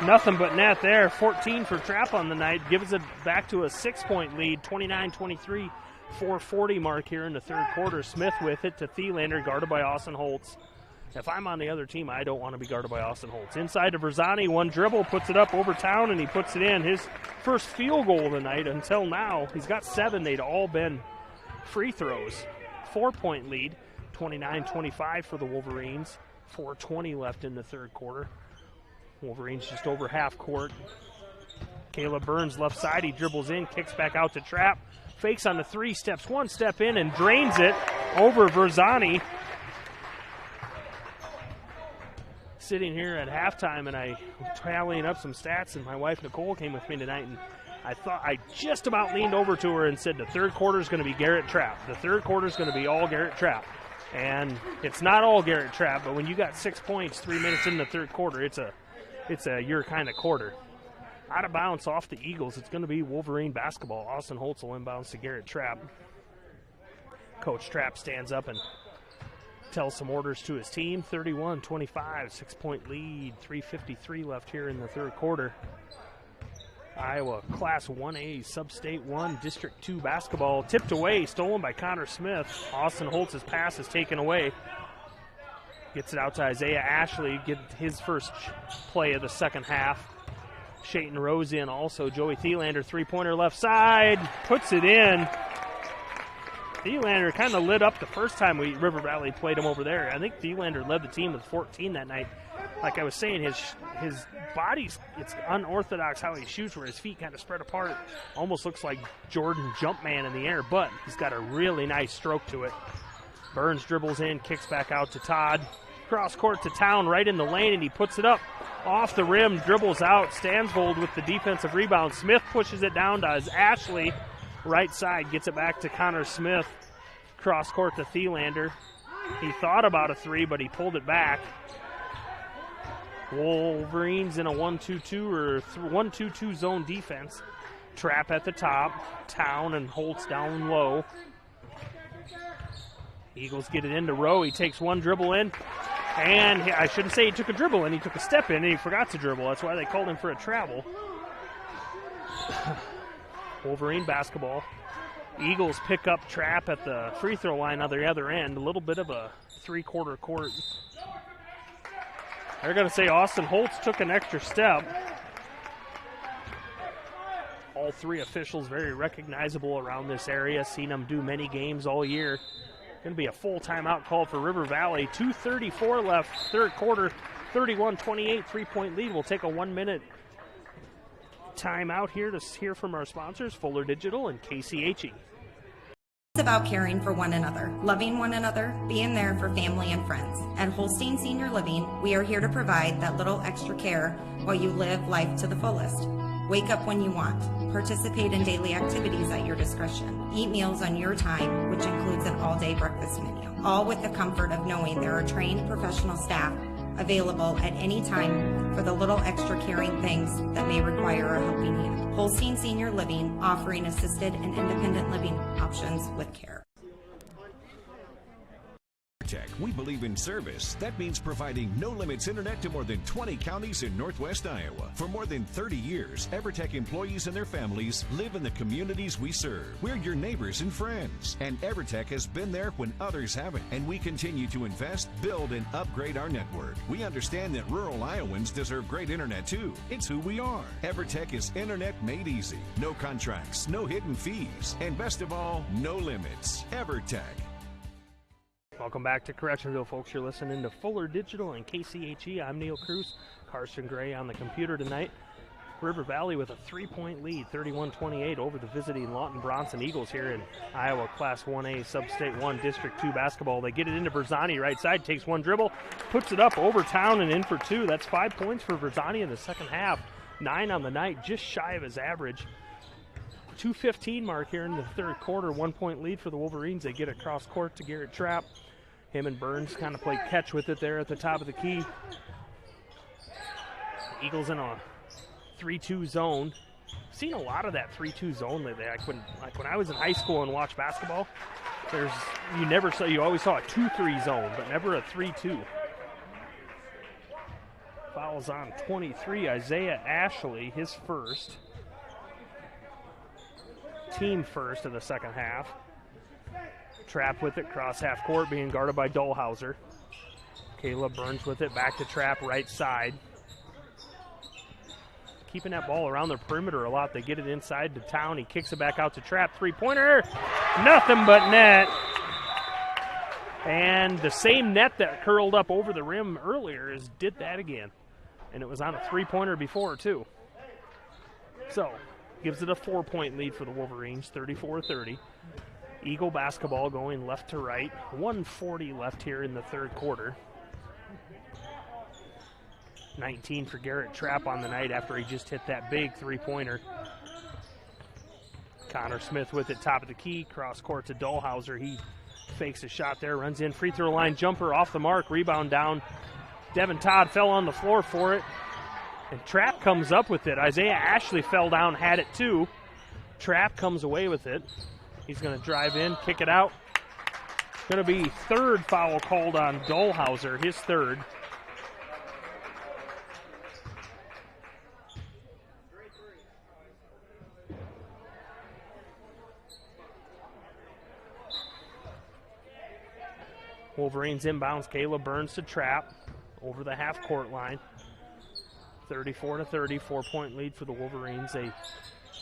Nothing but net there. 14 for Trapp on the night. Gives it back to a 6-point lead, 29-23, 4:40 mark here in the third quarter. Smith with it to Thielander, guarded by Austin Holtz. If I'm on the other team, I don't want to be guarded by Austin Holtz. Inside to Verzani, one dribble, puts it up over Town, and he puts it in. His first field goal of the night until now. He's got 7. They'd all been free throws. 4-point lead, 29-25 for the Wolverines. 4:20 left in the third quarter. Wolverines just over half court. Caleb Burns left side. He dribbles in, kicks back out to Trapp. Fakes on the three, steps one step in and drains it over Verzani. Sitting here at halftime, and I was tallying up some stats, and my wife Nicole came with me tonight, and I just about leaned over to her and said the third quarter is going to be Garrett Trapp. The third quarter is going to be all Garrett Trapp. And it's not all Garrett Trapp, but when you got 6 points 3 minutes in the third quarter, it's a your kind of quarter. Out of bounds off the Eagles, it's going to be Wolverine basketball. Austin Holtz will inbounds to Garrett Trapp. Coach Trapp stands up and tells some orders to his team. 31-25, 6-point lead, 3:53 left here in the third quarter. Iowa Class 1A Sub-State 1 District 2 basketball. Tipped away, stolen by Connor Smith. Austin Holtz's pass is taken away. Gets it out to Isaiah Ashley, get his first play of the second half. Shayton Rose in also. Joey Thielander, three-pointer left side, puts it in. Thielander kind of lit up the first time River Valley played him over there. I think Thielander led the team with 14 that night. Like I was saying, his body's, it's unorthodox how he shoots, where his feet kind of spread apart. Almost looks like Jordan Jumpman in the air, but he's got a really nice stroke to it. Burns dribbles in, kicks back out to Todd. Cross court to Town, right in the lane, and he puts it up off the rim, dribbles out. Stansvold with the defensive rebound. Smith pushes it down to Ashley. Right side, gets it back to Connor Smith. Cross court to Thielander. He thought about a three, but he pulled it back. Wolverines in a 1-2-2 or 1-2-2 zone defense. Trap at the top. Town and Holtz down low. Eagles get it into Rowe. He takes one dribble in. And I shouldn't say he took a dribble in. He took a step in and he forgot to dribble. That's why they called him for a travel. Wolverine basketball. Eagles pick up Trap at the free throw line on the other end. A little bit of a three-quarter court. They're going to say Austin Holtz took an extra step. All three officials very recognizable around this area. Seen them do many games all year. Going to be a full timeout call for River Valley. 2:34 left, third quarter, 31-28, three-point lead. We'll take a 1-minute timeout here to hear from our sponsors, Fuller Digital and KCHE. It's about caring for one another, loving one another, being there for family and friends. At Holstein Senior Living, we are here to provide that little extra care while you live life to the fullest. Wake up when you want. Participate in daily activities at your discretion. Eat meals on your time, which includes an all-day breakfast menu. All with the comfort of knowing there are trained professional staff available at any time for the little extra caring things that may require a helping hand. Holstein Senior Living, offering assisted and independent living options with care. We believe in service. That means providing no-limits internet to more than 20 counties in Northwest Iowa. For more than 30 years, EverTech employees and their families live in the communities we serve. We're your neighbors and friends. And EverTech has been there when others haven't. And we continue to invest, build, and upgrade our network. We understand that rural Iowans deserve great internet too. It's who we are. EverTech is internet made easy. No contracts, no hidden fees, and best of all, no limits. EverTech. Welcome back to Correctionville, folks. You're listening to Fuller Digital and KCHE. I'm Neil Cruz. Carson Gray on the computer tonight. River Valley with a three-point lead, 31-28 over the visiting Lawton-Bronson Eagles here in Iowa Class 1A Sub-State 1 District 2 basketball. They get it into Berzani, right side, takes one dribble, puts it up over Town and in for two. That's 5 points for Berzani in the second half. 9 on the night, just shy of his average. 2:15 mark here in the third quarter, 1 point lead for the Wolverines. They get across court to Garrett Trapp. Him and Burns kind of play catch with it there at the top of the key. Eagles in a 3-2 zone. Seen a lot of that 3-2 zone lately. Like when I was in high school and watched basketball, you always saw a 2-3 zone, but never a 3-2. Fouls on 23, Isaiah Ashley, his first. Team first of the second half. Trap with it, cross half court, being guarded by Dolhauser. Caleb Burns with it, back to Trap, right side. Keeping that ball around the perimeter a lot. They get it inside to Town. He kicks it back out to Trap. Three-pointer, nothing but net. And the same net that curled up over the rim earlier did that again. And it was on a three-pointer before, too. So, gives it a 4-point lead for the Wolverines, 34-30. Eagle basketball going left to right. 1:40 left here in the third quarter. 19 for Garrett Trapp on the night after he just hit that big three-pointer. Connor Smith with it, top of the key. Cross court to Dolhauser. He fakes a shot there, runs in. Free throw line jumper off the mark. Rebound down. Devin Todd fell on the floor for it. And Trapp comes up with it. Isaiah Ashley fell down, had it too. Trapp comes away with it. He's going to drive in, kick it out. Going to be third foul called on Dolhauser, his third. Wolverines inbounds. Caleb Burns to trap over the half-court line. 34-30, 4-point lead for the Wolverines. They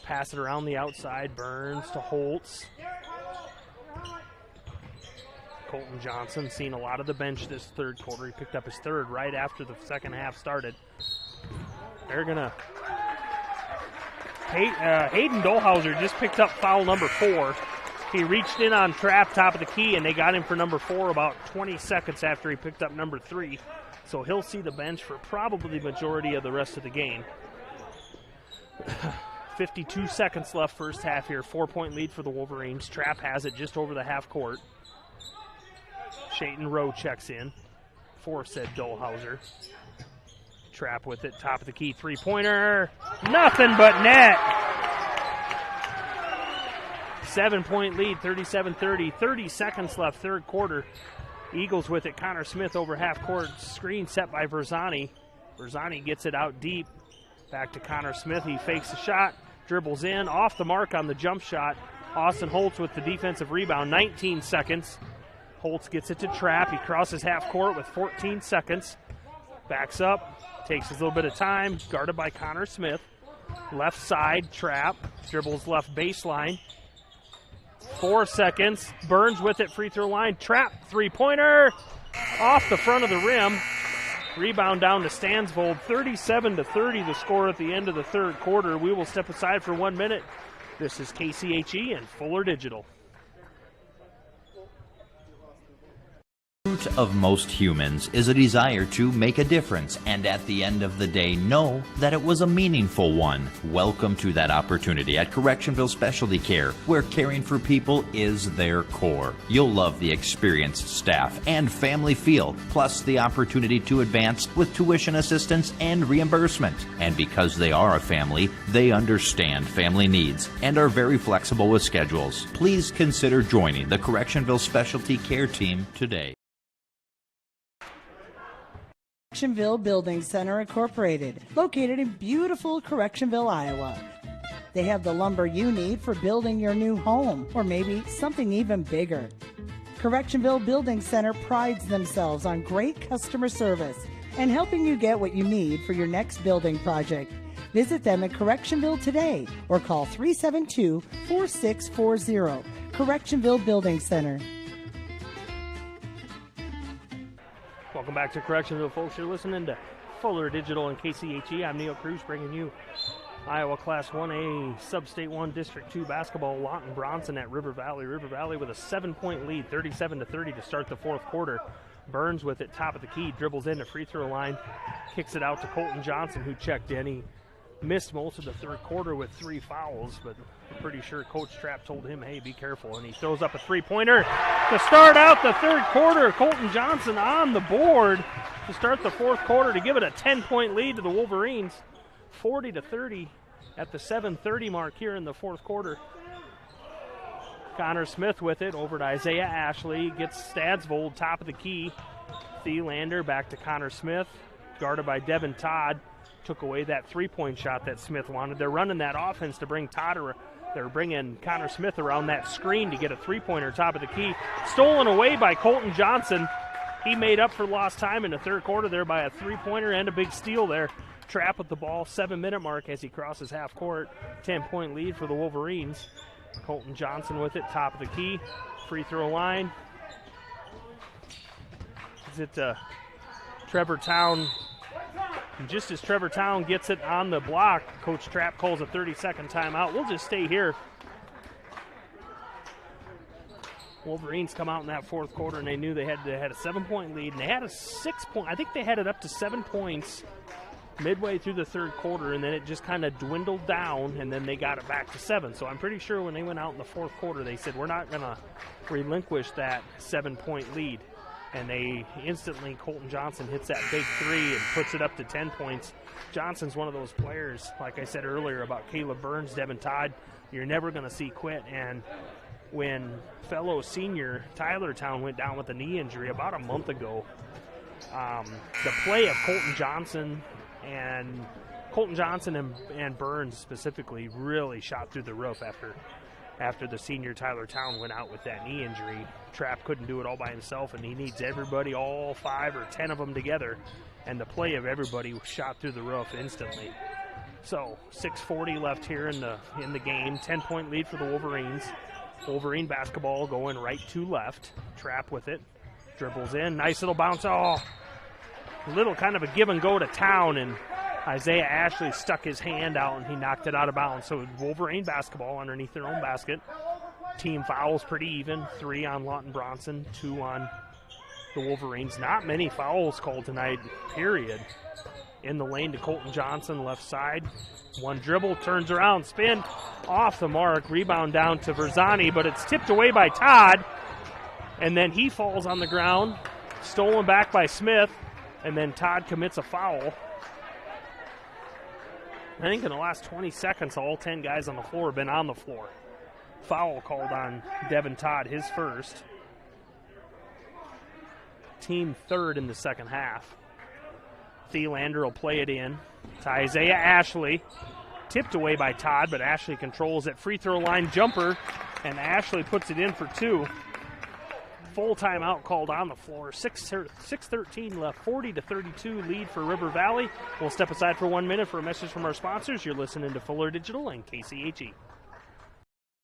pass it around the outside. Burns to Holtz. Colton Johnson seen a lot of the bench this third quarter. He picked up his third right after the second half started. They're going to... Hayden Dolhauser just picked up foul number 4. He reached in on trap, top of the key, and they got him for number 4 about 20 seconds after he picked up number 3. So he'll see the bench for probably the majority of the rest of the game. 52 seconds left first half here. 4-point lead for the Wolverines. Trap has it just over the half court. Shayton Rowe checks in for said Dolhauser. Trap with it, top of the key, three-pointer. Nothing but net. 7-point lead, 37-30. 30 seconds left, third quarter. Eagles with it. Connor Smith over half court. Screen set by Verzani. Verzani gets it out deep. Back to Connor Smith. He fakes a shot, dribbles in, off the mark on the jump shot. Austin Holtz with the defensive rebound. 19 seconds. Holtz gets it to Trap. He crosses half court with 14 seconds. Backs up. Takes his little bit of time. Guarded by Connor Smith. Left side, Trap. Dribbles left baseline. 4 seconds. Burns with it, free throw line. Trap, three-pointer. Off the front of the rim. Rebound down to Stansvold. 37-30 the score at the end of the third quarter. We will step aside for 1 minute. This is KCHE and Fuller Digital. The root of most humans is a desire to make a difference, and at the end of the day know that it was a meaningful one. Welcome to that opportunity at Correctionville Specialty Care, where caring for people is their core. You'll love the experienced staff and family feel, plus the opportunity to advance with tuition assistance and reimbursement. And because they are a family, they understand family needs and are very flexible with schedules. Please consider joining the Correctionville Specialty Care team today. Correctionville Building Center Incorporated, located in beautiful Correctionville, Iowa. They have the lumber you need for building your new home, or maybe something even bigger. Correctionville Building Center prides themselves on great customer service and helping you get what you need for your next building project. Visit them in Correctionville today or call 372-4640. Correctionville Building Center. Welcome back to Correctionville, folks. You're listening to Fuller Digital and KCHE. I'm Neil Cruz bringing you Iowa Class 1A Sub-State 1 District 2 basketball. Lawton-Bronson at River Valley. River Valley with a 7-point lead, 37-30 to start the fourth quarter. Burns with it, top of the key, dribbles in the free throw line, kicks it out to Colton Johnson, who checked in. He missed most of the third quarter with 3 fouls, but I'm pretty sure Coach Trapp told him, hey, be careful. And he throws up a three-pointer to start out the third quarter. Colton Johnson on the board to start the fourth quarter to give it a 10-point lead to the Wolverines. 40-30 at the 7:30 mark here in the fourth quarter. Connor Smith with it over to Isaiah Ashley. Gets Stadsvold, top of the key. Thielander back to Connor Smith. Guarded by Devin Todd. Took away that three-point shot that Smith wanted. They're running that offense to bring they're bringing Connor Smith around that screen to get a three-pointer top of the key. Stolen away by Colton Johnson. He made up for lost time in the third quarter there by a three-pointer and a big steal there. Trap with the ball, 7-minute mark as he crosses half court. 10-point lead for the Wolverines. Colton Johnson with it, top of the key. Free throw line. Is it Trevor Town? And just as Trevor Town gets it on the block, Coach Trapp calls a 30-second timeout. We'll just stay here. Wolverines come out in that fourth quarter, and they knew they had a 7-point lead, and they had a 6-point. I think they had it up to 7 points midway through the third quarter, and then it just kind of dwindled down, and then they got it back to 7. So I'm pretty sure when they went out in the fourth quarter, they said, we're not going to relinquish that 7-point lead. And they instantly, Colton Johnson hits that big three and puts it up to 10 points. Johnson's one of those players, like I said earlier about Caleb Burns, Devin Todd, you're never going to see quit. And when fellow senior Tyler Town went down with a knee injury about a month ago, the play of Colton Johnson and Burns specifically really shot through the roof after after the senior Tyler Town went out with that knee injury. Trapp couldn't do it all by himself, and he needs everybody, all 5 or 10 of them together, and the play of everybody shot through the roof instantly. So 6:40 left here in the game. 10-point lead for the Wolverines. Wolverine basketball going right to left. Trapp with it, dribbles in, nice little bounce. Oh, little kind of a give and go to Town, and Isaiah Ashley stuck his hand out and he knocked it out of bounds. So Wolverine basketball underneath their own basket. Team fouls pretty even. 3 on Lawton-Bronson, 2 on the Wolverines. Not many fouls called tonight, period. In the lane to Colton Johnson, left side. One dribble, turns around, spin, off the mark. Rebound down to Verzani, but it's tipped away by Todd. And then he falls on the ground. Stolen back by Smith. And then Todd commits a foul. I think in the last 20 seconds, all 10 guys on the floor have been on the floor. Foul called on Devin Todd, his first. Team third in the second half. Thielander will play it in to Isaiah Ashley. Tipped away by Todd, but Ashley controls it. Free throw line jumper, and Ashley puts it in for 2. Full timeout called on the floor. 6:13 left, 40-32 lead for River Valley. We'll step aside for 1 minute for a message from our sponsors. You're listening to Fuller Digital and KCHE.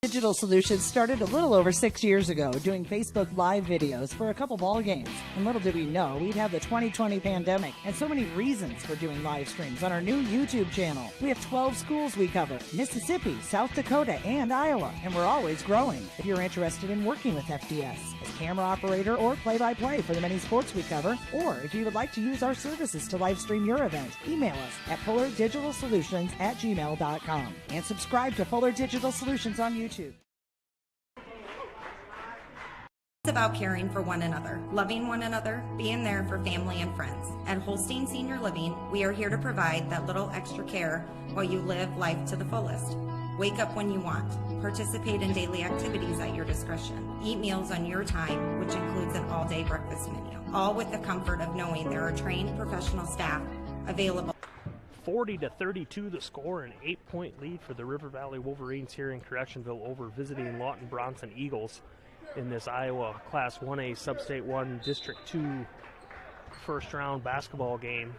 Digital Solutions started a little over 6 years ago doing Facebook Live videos for a couple ball games. And little did we know we'd have the 2020 pandemic and so many reasons for doing live streams on our new YouTube channel. We have 12 schools we cover: Mississippi, South Dakota, and Iowa, and we're always growing. If you're interested in working with FDS as camera operator or play-by-play for the many sports we cover, or if you would like to use our services to live stream your event, email us at fullerdigitalsolutions@gmail.com and subscribe to Fuller Digital Solutions on YouTube. It's about caring for one another, loving one another, being there for family and friends. At Holstein Senior Living, we are here to provide that little extra care while you live life to the fullest. Wake up when you want. Participate in daily activities at your discretion. Eat meals on your time, which includes an all-day breakfast menu. All with the comfort of knowing there are trained professional staff available. 40-32 the score, an 8-point lead for the River Valley Wolverines here in Correctionville over visiting Lawton-Bronson Eagles in this Iowa Class 1A Sub-State 1 District 2 first-round basketball game.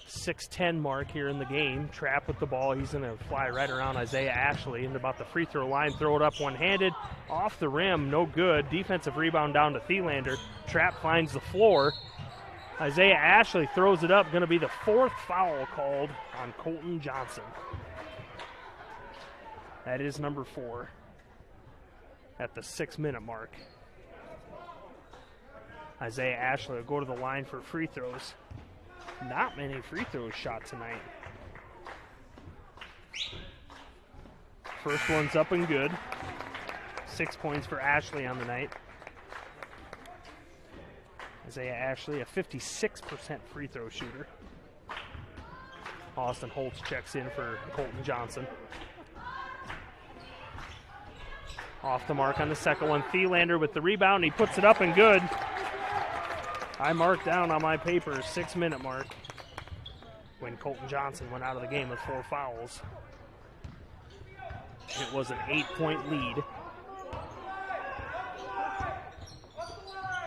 6:10 mark here in the game. Trapp with the ball. He's going to fly right around Isaiah Ashley and about the free throw line. Throw it up one-handed. Off the rim. No good. Defensive rebound down to Thielander. Trapp finds the floor. Isaiah Ashley throws it up. Going to be the 4th foul called on Colton Johnson. That is number 4 at the 6-minute mark. Isaiah Ashley will go to the line for free throws. Not many free throws shot tonight. First one's up and good. 6 points for Ashley on the night. Isaiah Ashley, a 56% free throw shooter. Austin Holtz checks in for Colton Johnson. Off the mark on the second one. Thielander with the rebound. He puts it up and good. I marked down on my paper 6-minute mark when Colton Johnson went out of the game with 4 fouls. It was an 8-point lead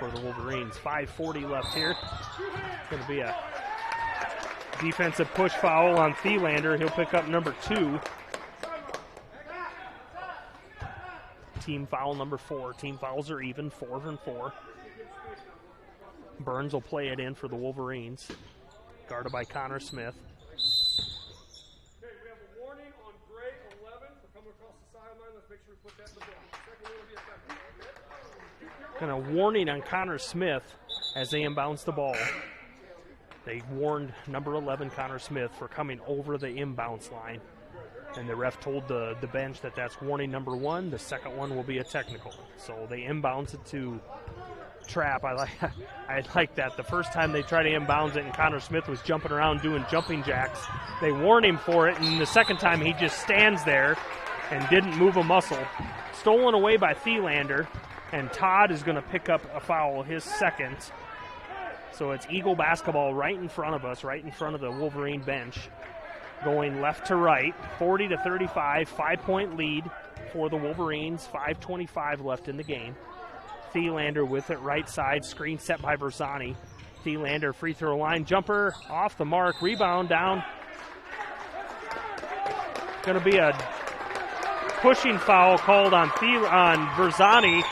for the Wolverines. 5:40 left here. It's going to be a defensive push foul on Thielander. He'll pick up number 2. Team foul number 4. Team fouls are even, 4 and 4. Burns will play it in for the Wolverines. Guarded by Connor Smith. Okay, we have a warning on gray 11 for coming across the sideline. Let's make sure we put that in the book. Second one will be a second. And a warning on Connor Smith as they inbounds the ball. They warned number 11, Connor Smith, for coming over the inbounds line. And the ref told the bench that that's warning number 1. The second one will be a technical. So they inbounds it to Trapp. I like that. The first time they tried to inbounds it and Connor Smith was jumping around doing jumping jacks, they warned him for it, and the second time he just stands there and didn't move a muscle. Stolen away by Thielander, and Todd is going to pick up a foul, his second. So it's Eagle basketball right in front of us, right in front of the Wolverine bench. Going left to right, 40-35, 5-point lead for the Wolverines. 5:25 left in the game. Thielander with it right side. Screen set by Berzani. Thielander free throw line. Jumper off the mark. Rebound down. Going to be a pushing foul called on Berzani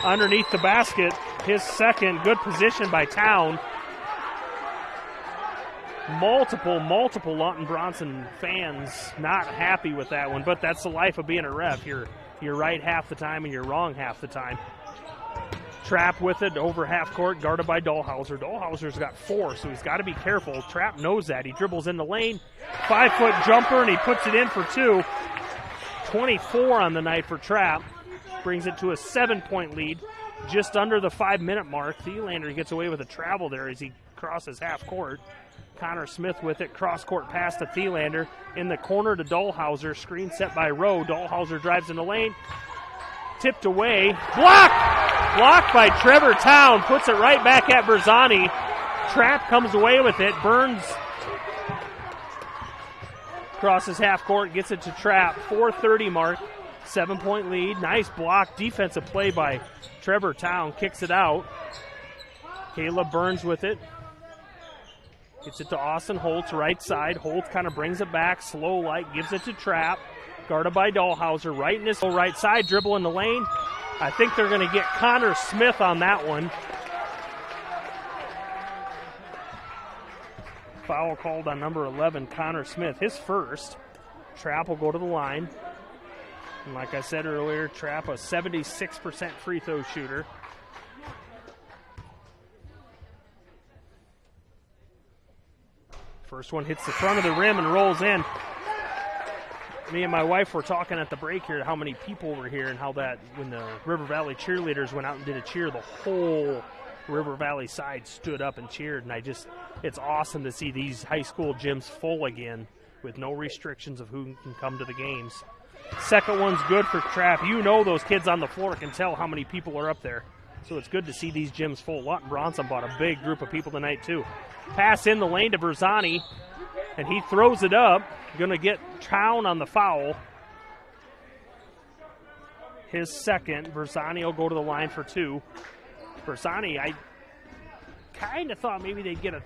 underneath the basket. His second. Good position by Town. Multiple Lawton-Bronson fans not happy with that one, but that's the life of being a ref. You're right half the time and you're wrong half the time. Trapp with it over half court, guarded by Dahlhauser. Dahlhauser's got 4, so he's got to be careful. Trapp knows that. He dribbles in the lane, 5-foot jumper, and he puts it in for 2. 24 on the night for Trapp. Brings it to a 7-point lead, just under the 5-minute mark. Thielander gets away with a travel there as he crosses half court. Connor Smith with it, cross-court pass to Thielander. In the corner to Dahlhauser, screen set by Rowe. Dahlhauser drives in the lane, tipped away, blocked by Trevor Town, puts it right back at Berzani. Trapp comes away with it. Burns crosses half court, gets it to Trapp. 4:30 mark, 7-point lead. Nice block, defensive play by Trevor Town, kicks it out. Caleb Burns with it. Gets it to Austin Holtz, right side. Holtz kind of brings it back, slow like, gives it to Trapp. Guarded by Dahlhauser, right in his right side, dribble in the lane. I think they're going to get Connor Smith on that one. Foul called on number 11, Connor Smith, his first. Trapp will go to the line. And like I said earlier, Trapp a 76% free throw shooter. First one hits the front of the rim and rolls in. Me and my wife were talking at the break here how many people were here and how that when the River Valley cheerleaders went out and did a cheer, the whole River Valley side stood up and cheered. And it's awesome to see these high school gyms full again with no restrictions of who can come to the games. Second one's good for Trapp. You know those kids on the floor can tell how many people are up there. So it's good to see these gyms full. Lawton-Bronson brought a big group of people tonight too. Pass in the lane to Berzani, and he throws it up. Going to get Town on the foul. His second. Berzani will go to the line for 2. Berzani, I kind of thought maybe they'd get a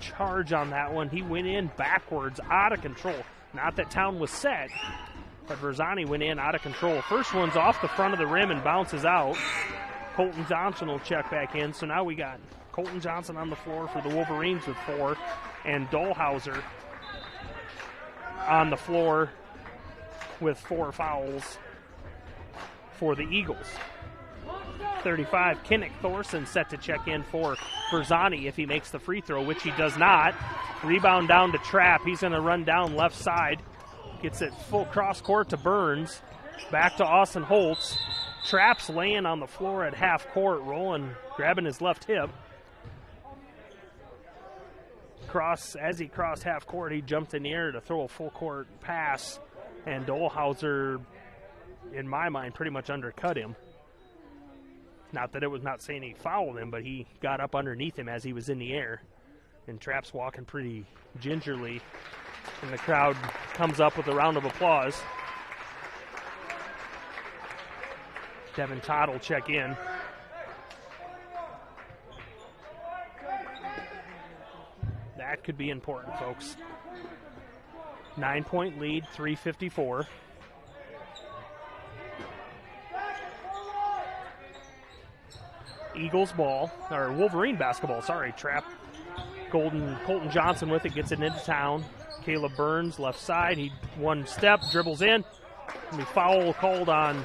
charge on that one. He went in backwards, out of control. Not that Town was set, but Berzani went in out of control. First one's off the front of the rim and bounces out. Colton Johnson will check back in. So now we got Colton Johnson on the floor for the Wolverines with 4, and Dahlhauser on the floor with 4 fouls for the Eagles. 35, Kinnick Thorson set to check in for Berzani if he makes the free throw, which he does not. Rebound down to Trapp. He's going to run down left side. Gets it full cross court to Burns. Back to Austin Holtz. Trapp's laying on the floor at half court, rolling, grabbing his left hip. As he crossed half court, he jumped in the air to throw a full court pass, and Dahlhauser, in my mind, pretty much undercut him. Not that it was not saying he fouled him, but he got up underneath him as he was in the air. And Trapp's walking pretty gingerly, and the crowd comes up with a round of applause. Devin Todd will check in. That could be important, folks. 9-point lead, 3:54. Eagles ball, or Wolverine basketball, sorry. Trapp, Colton Johnson with it, gets it into Town. Caleb Burns, left side. He one step, dribbles in. And the foul called on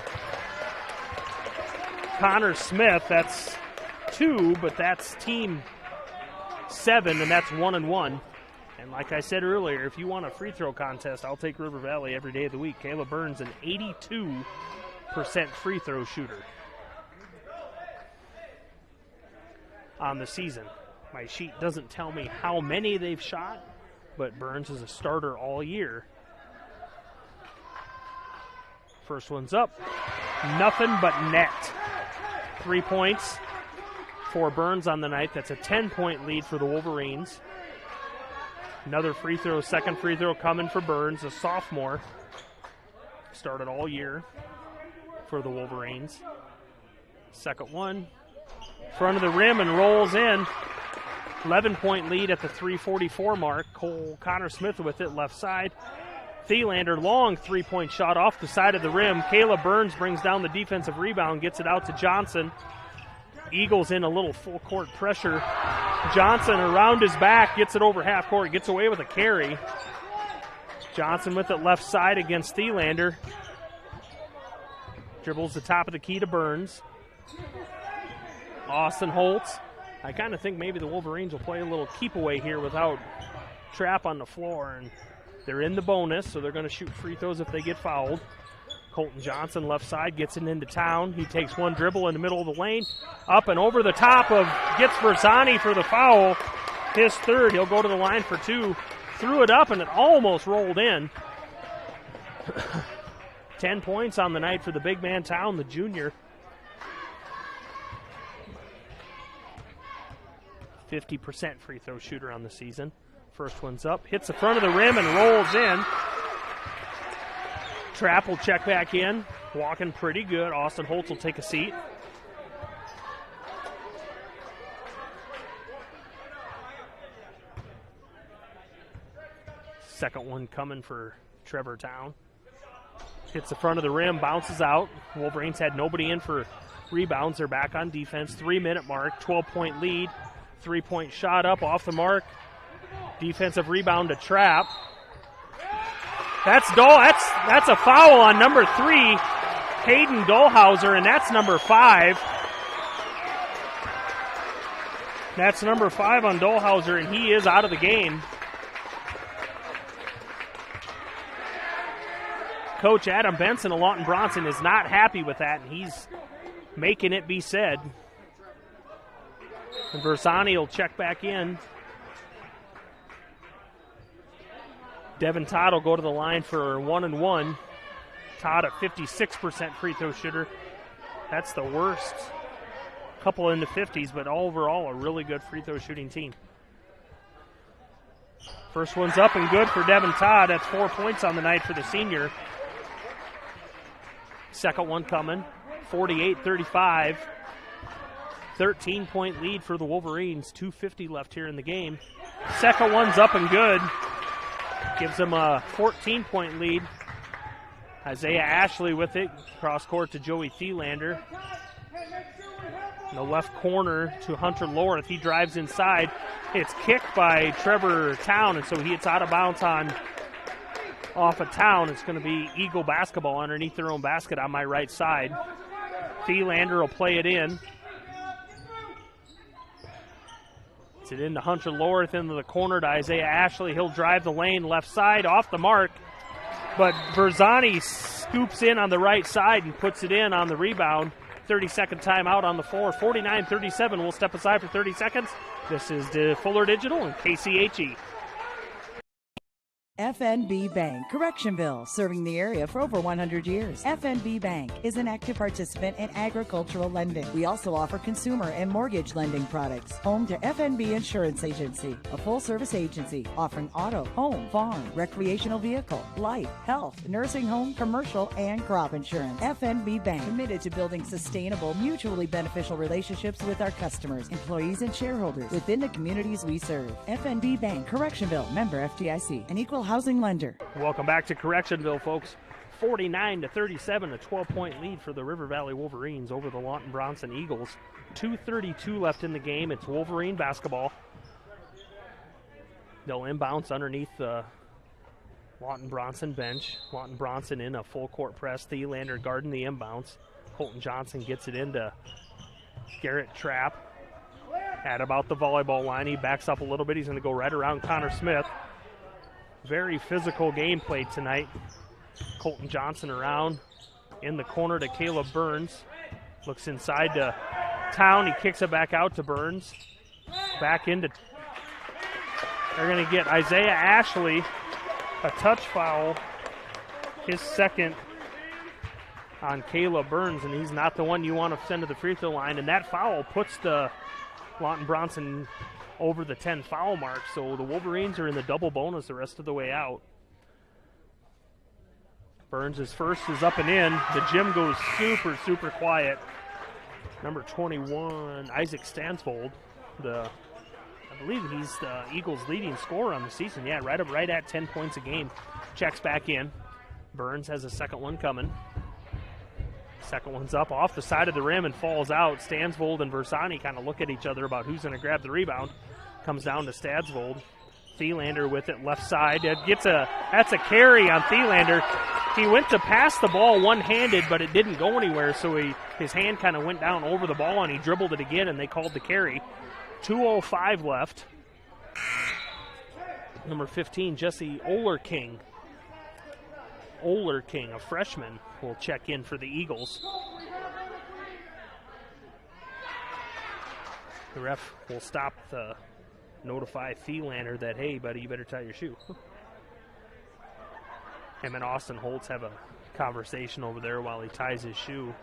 Connor Smith. That's 2, but that's team 7, and that's 1-1. And like I said earlier, if you want a free throw contest, I'll take River Valley every day of the week. Caleb Burns, an 82% free throw shooter on the season. My sheet doesn't tell me how many they've shot, but Burns is a starter all year. First one's up. Nothing but net. 3 points for Burns on the night. That's a 10-point lead for the Wolverines. Another free throw, second free throw coming for Burns, a sophomore. Started all year for the Wolverines. Second one, front of the rim and rolls in. 11-point lead at the 3:44 mark. Connor Smith with it left side. Thielander, long three-point shot off the side of the rim. Caleb Burns brings down the defensive rebound, gets it out to Johnson. Eagles in a little full court pressure. Johnson around his back, gets it over half court, gets away with a carry. Johnson with it left side against Thielander. Dribbles the top of the key to Burns. Austin Holtz. I kind of think maybe the Wolverines will play a little keep away here without Trapp on the floor, and they're in the bonus, so they're going to shoot free throws if they get fouled. Colton Johnson left side gets it into Town. He takes one dribble in the middle of the lane, up and over the top of, gets Versani for the foul. His third, he'll go to the line for two. Threw it up and it almost rolled in. 10 points on the night for the big man Town, the junior. 50% free throw shooter on the season. First one's up, hits the front of the rim and rolls in. Trapp will check back in, walking pretty good. Austin Holtz will take a seat. Second one coming for Trevor Town. Hits the front of the rim, bounces out. Wolverines had nobody in for rebounds. They're back on defense. 3-minute mark, 12-point lead. 3-point shot up off the mark. Defensive rebound to Trapp. That's a foul on number 3, Hayden Dolhauser, and that's number 5. That's number 5 on Dolhauser, and he is out of the game. Coach Adam Benson of Lawton-Bronson is not happy with that, and he's making it be said. And Versani will check back in. Devin Todd will go to the line for 1-and-1. Todd, a 56% free throw shooter. That's the worst. Couple in the 50s, but overall a really good free throw shooting team. First one's up and good for Devin Todd. That's 4 points on the night for the senior. Second one coming, 48-35. 13-point lead for the Wolverines. 2:50 left here in the game. Second one's up and good. Gives them a 14-point lead. Isaiah Ashley with it. Cross court to Joey Thielander. In the left corner to Hunter Lorth. He drives inside. It's kicked by Trevor Town, and so it's out of bounds off of Town. It's going to be Eagle basketball underneath their own basket on my right side. Thielander will play it in. It's it into Hunter Lorth, into the corner to Isaiah Ashley. He'll drive the lane left side off the mark. But Versani scoops in on the right side and puts it in on the rebound. 30-second timeout on the floor. 49-37. We'll step aside for 30 seconds. This is the Fuller Digital and KCHE. FNB Bank, Correctionville, serving the area for over 100 years. FNB Bank is an active participant in agricultural lending. We also offer consumer and mortgage lending products. Home to FNB Insurance Agency, a full-service agency offering auto, home, farm, recreational vehicle, life, health, nursing home, commercial, and crop insurance. FNB Bank, committed to building sustainable, mutually beneficial relationships with our customers, employees, and shareholders within the communities we serve. FNB Bank, Correctionville, member FDIC, an equal housing lender. Welcome back to Correctionville, folks. 49-37, a 12-point lead for the River Valley Wolverines over the Lawton-Bronson Eagles. 2:32 left in the game. It's Wolverine basketball. They'll inbounce underneath the Lawton-Bronson bench. Lawton-Bronson in a full court press. Thielander guarding the inbounds. Colton Johnson gets it into Garrett Trapp. At about the volleyball line, he backs up a little bit. He's going to go right around Connor Smith. Very physical game played tonight. Colton Johnson around in the corner to Caleb Burns. Looks inside to Town. He kicks it back out to Burns. Back into. They're going to get Isaiah Ashley a touch foul. His second on Caleb Burns, and he's not the one you want to send to the free throw line. And that foul puts the Lawton-Bronson over the 10 foul mark, so the Wolverines are in the double bonus the rest of the way out. Burns' first is up and in. The gym goes super, super quiet. Number 21, Isaac Stansvold. I believe he's the Eagles' leading scorer on the season. Yeah, right at 10 points a game. Checks back in. Burns has a second one coming. Second one's up off the side of the rim and falls out. Stansvold and Versani kind of look at each other about who's going to grab the rebound. Comes down to Stansvold. Thielander with it left side. That's a carry on Thielander. He went to pass the ball one-handed, but it didn't go anywhere, so his hand kind of went down over the ball, and he dribbled it again, and they called the carry. 2:05 left. Number 15, Jesse Olerking, a freshman, will check in for the Eagles. The ref will stop to notify Thielander that, hey, buddy, you better tie your shoe. Him and Austin Holtz have a conversation over there while he ties his shoe.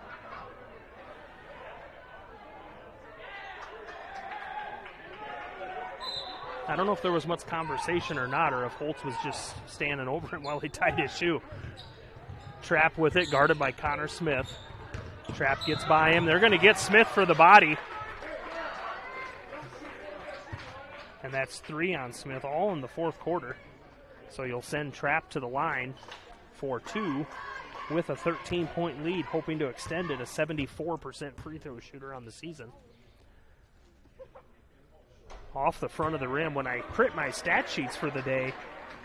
I don't know if there was much conversation or not, or if Holtz was just standing over him while he tied his shoe. Trapp with it, guarded by Connor Smith. Trapp gets by him. They're going to get Smith for the body. And that's 3 on Smith, all in the fourth quarter. So you'll send Trapp to the line for 2 with a 13-point lead, hoping to extend it, a 74% free throw shooter on the season. Off the front of the rim, when I print my stat sheets for the day,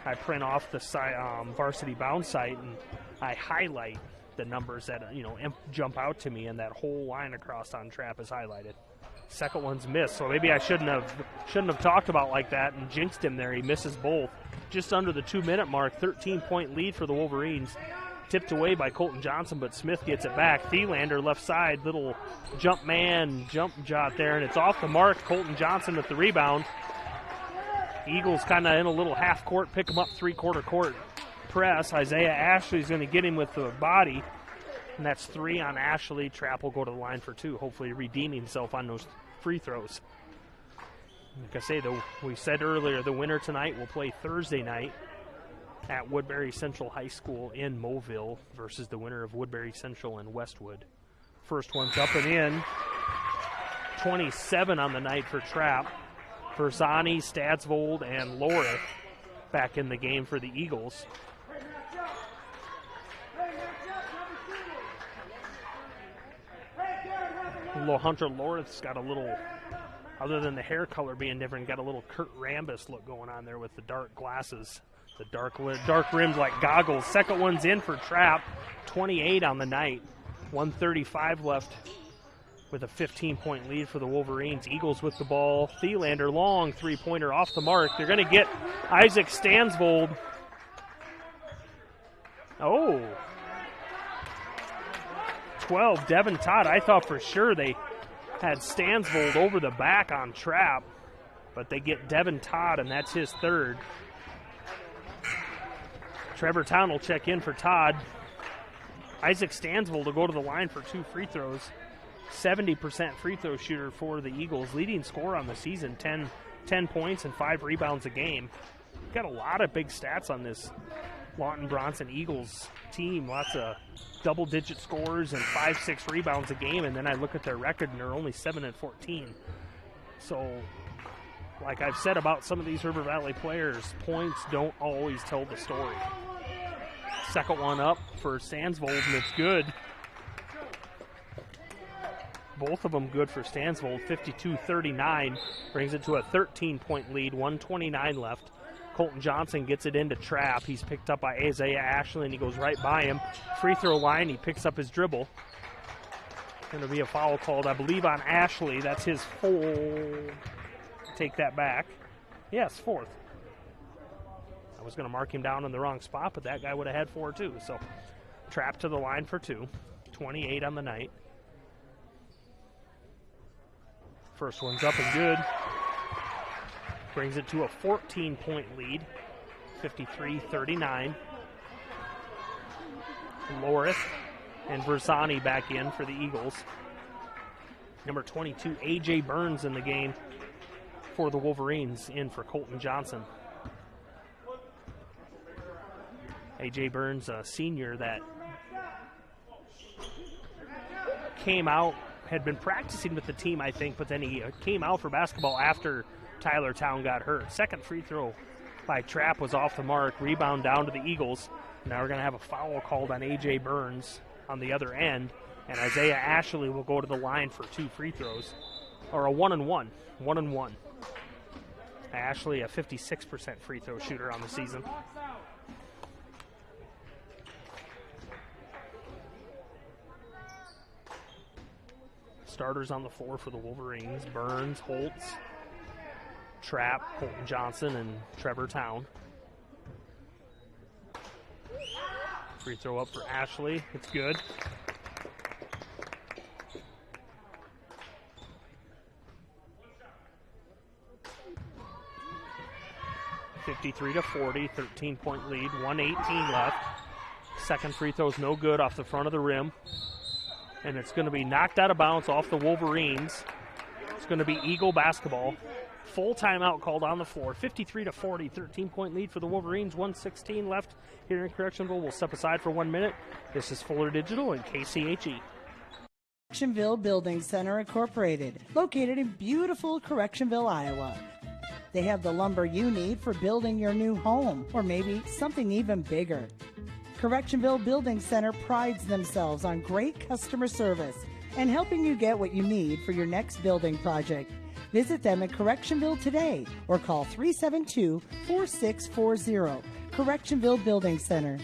I print off the varsity bound site and I highlight the numbers that jump out to me, and that whole line across on Trapp is highlighted. Second one's missed, so maybe I shouldn't have talked about like that and jinxed him there. He misses both. Just under the 2-minute mark, 13-point lead for the Wolverines. Tipped away by Colton Johnson, but Smith gets it back. Thielander left side, little jump shot there, and it's off the mark. Colton Johnson with the rebound. Eagles kind of in a little half court, pick him up three-quarter court press. Isaiah Ashley's going to get him with the body, and that's 3 on Ashley. Trapp will go to the line for 2, hopefully redeeming himself on those free throws. Like I say, we said earlier, the winner tonight will play Thursday night at Woodbury Central High School in Mobile versus the winner of Woodbury Central and Westwood. First one's up and in. 27 on the night for Trapp. Versani, Stadsvold, and Lorith back in the game for the Eagles. Hunter Lorith's got a little, other than the hair color being different, got a little Kurt Rambis look going on there with the dark glasses. The dark rims like goggles. Second one's in for Trapp. 28 on the night. 1:35 left with a 15-point lead for the Wolverines. Eagles with the ball. Thielander, long three-pointer off the mark. They're going to get Isaac Stansvold. Oh. 12, Devin Todd. I thought for sure they had Stansvold over the back on Trapp, but they get Devin Todd, and that's his third. Trevor Town will check in for Todd. Isaac Stansvold will go to the line for 2 free throws. 70% free throw shooter for the Eagles. Leading scorer on the season, 10 points and 5 rebounds a game. Got a lot of big stats on this Lawton-Bronson Eagles team. Lots of double-digit scores and 5-6 rebounds a game. And then I look at their record, and they're only 7-14. So, like I've said about some of these River Valley players, points don't always tell the story. Second one up for Stansvold, and it's good. Both of them good for Stansvold. 52-39 brings it to a 13-point lead. 1:29 left. Colton Johnson gets it into Trapp. He's picked up by Isaiah Ashley, and he goes right by him. Free throw line, he picks up his dribble. Going to be a foul called, I believe, on Ashley. That's his fourth. Take that back. Yes, 4th. I was going to mark him down in the wrong spot, but that guy would have had 4 too. So Trapp to the line for 2. 28 on the night. First one's up and good. Brings it to a 14-point lead. 53-39. Lorith and Versani back in for the Eagles. Number 22, A.J. Burns in the game for the Wolverines, in for Colton Johnson. A.J. Burns, a senior that came out, had been practicing with the team, I think, but then he came out for basketball after Tyler Town got hurt. Second free throw by Trapp was off the mark. Rebound down to the Eagles. Now we're going to have a foul called on A.J. Burns on the other end, and Isaiah Ashley will go to the line for 2 free throws, or a 1-and-1. 1-and-1. Ashley, a 56% free throw shooter on the season. Starters on the floor for the Wolverines: Burns, Holtz, Trapp, Colton Johnson, and Trevor Town. Free throw up for Ashley. It's good. (53-40), 13-point lead, 1:18 left. Second free throw's no good off the front of the rim. And it's going to be knocked out of bounds off the Wolverines. It's going to be Eagle basketball. Full timeout called on the floor. 53-40, 13-point lead for the Wolverines. 1:16 left here in Correctionville. We'll step aside for 1 minute. This is Fuller Digital and KCHE. Correctionville Building Center Incorporated, located in beautiful Correctionville, Iowa. They have the lumber you need for building your new home, or maybe something even bigger. Correctionville Building Center prides themselves on great customer service and helping you get what you need for your next building project. Visit them in Correctionville today or call 372-4640. Correctionville Building Center.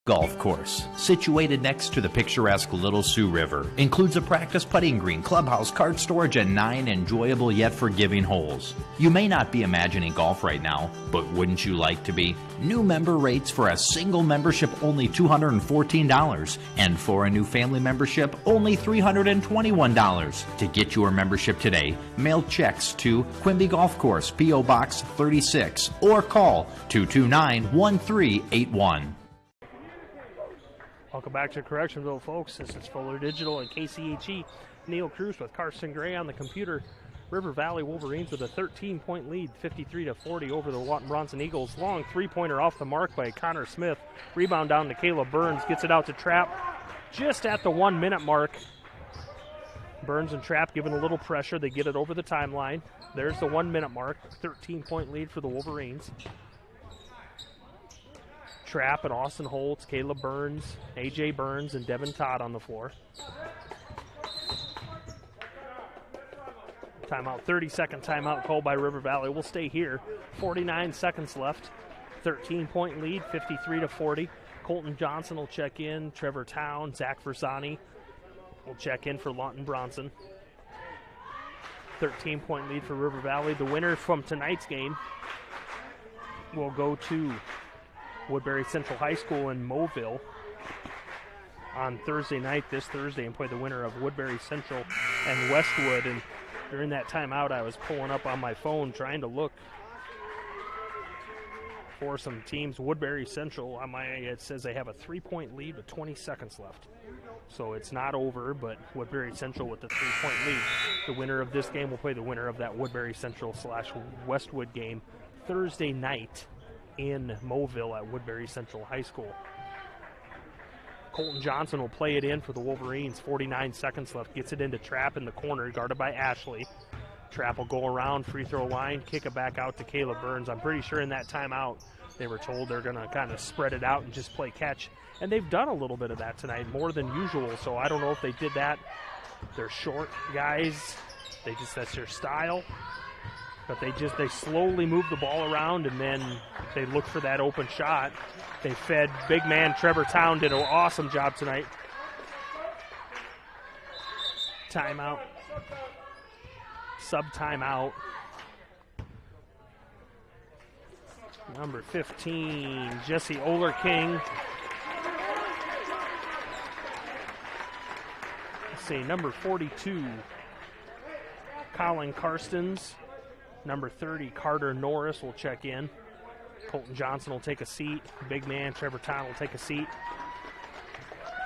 Golf course, situated next to the picturesque Little Sioux River, includes a practice putting green, clubhouse, cart storage, and 9 enjoyable yet forgiving holes. You may not be imagining golf right now, but wouldn't you like to be? New member rates for a single membership only $214, and for a new family membership only $321. To get your membership today, mail checks to Quimby Golf Course, P.O. Box 36, or call 229-1381. Welcome back to Correctionville, folks. This is Fuller Digital and KCHE. Neil Cruz with Carson Gray on the computer. River Valley Wolverines with a 13-point lead, 53-40 over the Lawton-Bronson Eagles. Long three-pointer off the mark by Connor Smith. Rebound down to Caleb Burns. Gets it out to Trapp just at the 1 minute mark. Burns and Trapp giving a little pressure. They get it over the timeline. There's the 1 minute mark. 13-point lead for the Wolverines. Trapp and Austin Holtz, Caleb Burns, A.J. Burns, and Devin Todd on the floor. Timeout, 30-second timeout called by River Valley. We'll stay here. 49 seconds left. 13-point lead, 53-40. Colton Johnson will check in. Trevor Town, Zach Versani will check in for Lawton-Bronson. 13-point lead for River Valley. The winner from tonight's game will go to Woodbury Central High School in Moville on Thursday night, this Thursday, and play the winner of Woodbury Central and Westwood. And during that timeout, I was pulling up on my phone trying to look for some teams. Woodbury Central, it says they have a 3-point lead with 20 seconds left. So it's not over, but Woodbury Central with the 3-point lead. The winner of this game will play the winner of that Woodbury Central / Westwood game Thursday night in Moville at Woodbury Central High School. Colton Johnson will play it in for the Wolverines. 49 seconds left. Gets it into Trapp in the corner, guarded by Ashley. Trapp will go around free throw line, kick it back out to Caleb Burns. I'm pretty sure in that timeout they were told they're going to kind of spread it out and just play catch. And they've done a little bit of that tonight, more than usual. So I don't know if they did that. They're short guys. That's their style. But they slowly move the ball around, and then they look for that open shot. They fed big man Trevor Town, did an awesome job tonight. Timeout. Sub-timeout. Number 15, Jesse Oler-King. Let's see, number 42, Colin Karstens. Number 30, Carter Norris will check in. Colton Johnson will take a seat. Big man Trevor Town will take a seat.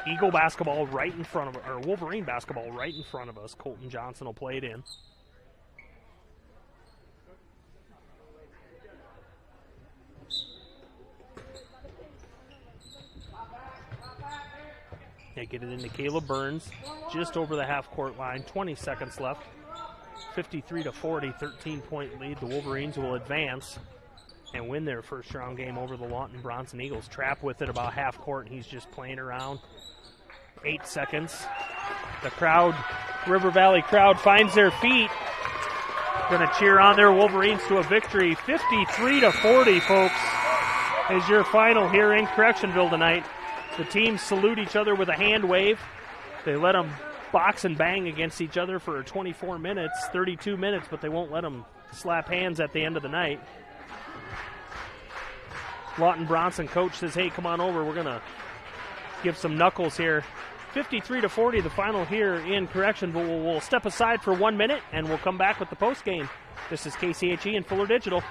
Eagle basketball right in front of, or Wolverine basketball right in front of us. Colton Johnson will play it in. They get it into Caleb Burns, just over the half-court line, 20 seconds left. 53-40, 13-point lead. The Wolverines will advance and win their first-round game over the Lawton-Bronson Eagles. Trapp with it about half-court, and he's just playing around. 8 seconds. The crowd, River Valley crowd, finds their feet. Going to cheer on their Wolverines to a victory. 53-40, folks, is your final here in Correctionville tonight. The teams salute each other with a hand wave. They let them box and bang against each other for 24 minutes, 32 minutes, but they won't let them slap hands at the end of the night. Lawton-Bronson coach says, hey, come on over. We're going to give some knuckles here. 53-40, the final here in Correctionville. We'll step aside for 1 minute, and we'll come back with the postgame. This is KCHE and Fuller Digital.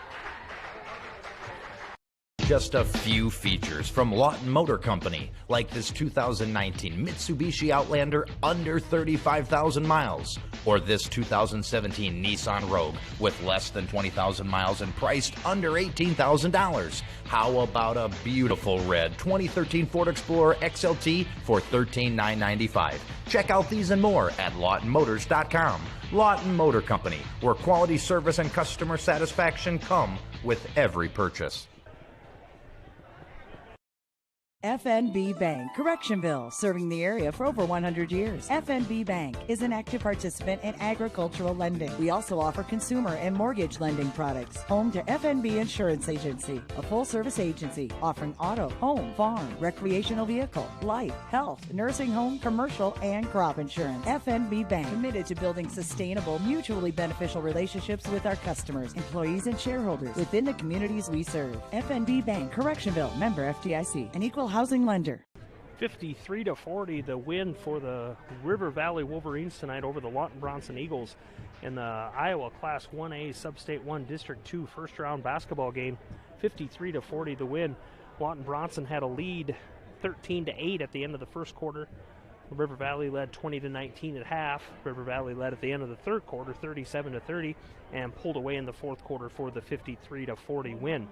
Just a few features from Lawton Motor Company, like this 2019 Mitsubishi Outlander under 35,000 miles, or this 2017 Nissan Rogue with less than 20,000 miles and priced under $18,000. How about a beautiful red 2013 Ford Explorer XLT for $13,995? Check out these and more at LawtonMotors.com. Lawton Motor Company, where quality service and customer satisfaction come with every purchase. FNB Bank, Correctionville, serving the area for over 100 years. FNB Bank is an active participant in agricultural lending. We also offer consumer and mortgage lending products. Home to FNB Insurance Agency, a full-service agency offering auto, home, farm, recreational vehicle, life, health, nursing home, commercial, and crop insurance. FNB Bank, committed to building sustainable, mutually beneficial relationships with our customers, employees, and shareholders within the communities we serve. FNB Bank, Correctionville, member FDIC, an equal housing lender. 53-40, the win for the River Valley Wolverines tonight over the Lawton-Bronson Eagles in the Iowa Class 1A Sub-State 1 District 2 first-round basketball game. 53-40, the win. Lawton-Bronson had a lead 13-8 at the end of the first quarter. River Valley led 20-19 at half. River Valley led at the end of the third quarter 37-30 and pulled away in the fourth quarter for the 53-40 win.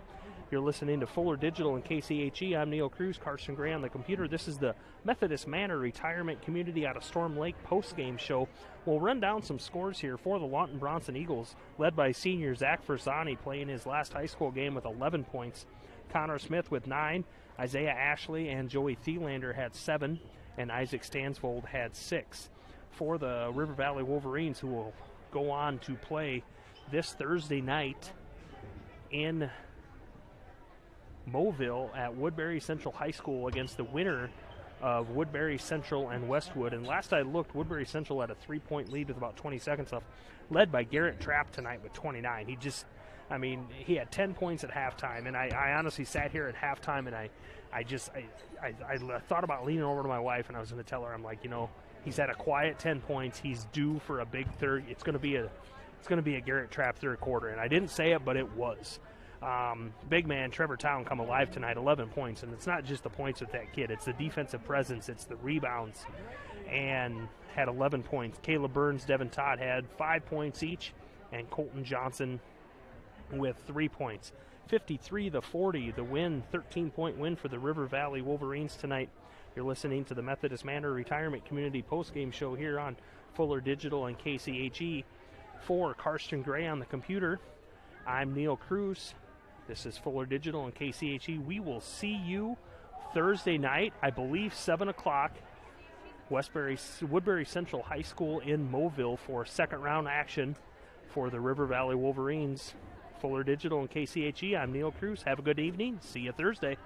You're listening to Fuller Digital and KCHE. I'm Neil Cruz, Carson Gray on the computer. This is the Methodist Manor Retirement Community out of Storm Lake post-game show. We'll run down some scores here for the Lawton-Bronson Eagles, led by senior Zach Versani, playing his last high school game with 11 points. Connor Smith with 9. Isaiah Ashley and Joey Thielander had 7, and Isaac Stansvold had 6. For the River Valley Wolverines, who will go on to play this Thursday night in Mobile at Woodbury Central High School against the winner of Woodbury Central and Westwood. And last I looked, Woodbury Central had a 3-point lead with about 20 seconds left, led by Garrett Trapp tonight with 29. He had 10 points at halftime, and I honestly sat here at halftime, and I thought about leaning over to my wife, and I was going to tell her, I'm like, he's had a quiet 10 points. He's due for a big third. It's going to be a Garrett Trapp third quarter, and I didn't say it, but it was. Big man Trevor Town come alive tonight, 11 points, and it's not just the points with that kid. It's the defensive presence. It's the rebounds, and had 11 points. Caleb Burns, Devin Todd had 5 points each, and Colton Johnson with 3 points. 53-40, the win, 13-point win for the River Valley Wolverines tonight. You're listening to the Methodist Manor Retirement Community postgame show here on Fuller Digital and KCHE. For Karsten Gray on the computer, I'm Neil Cruz. This is Fuller Digital and KCHE. We will see you Thursday night, I believe 7 o'clock, Woodbury Central High School in Mobile for second-round action for the River Valley Wolverines. Fuller Digital and KCHE, I'm Neil Cruz. Have a good evening. See you Thursday.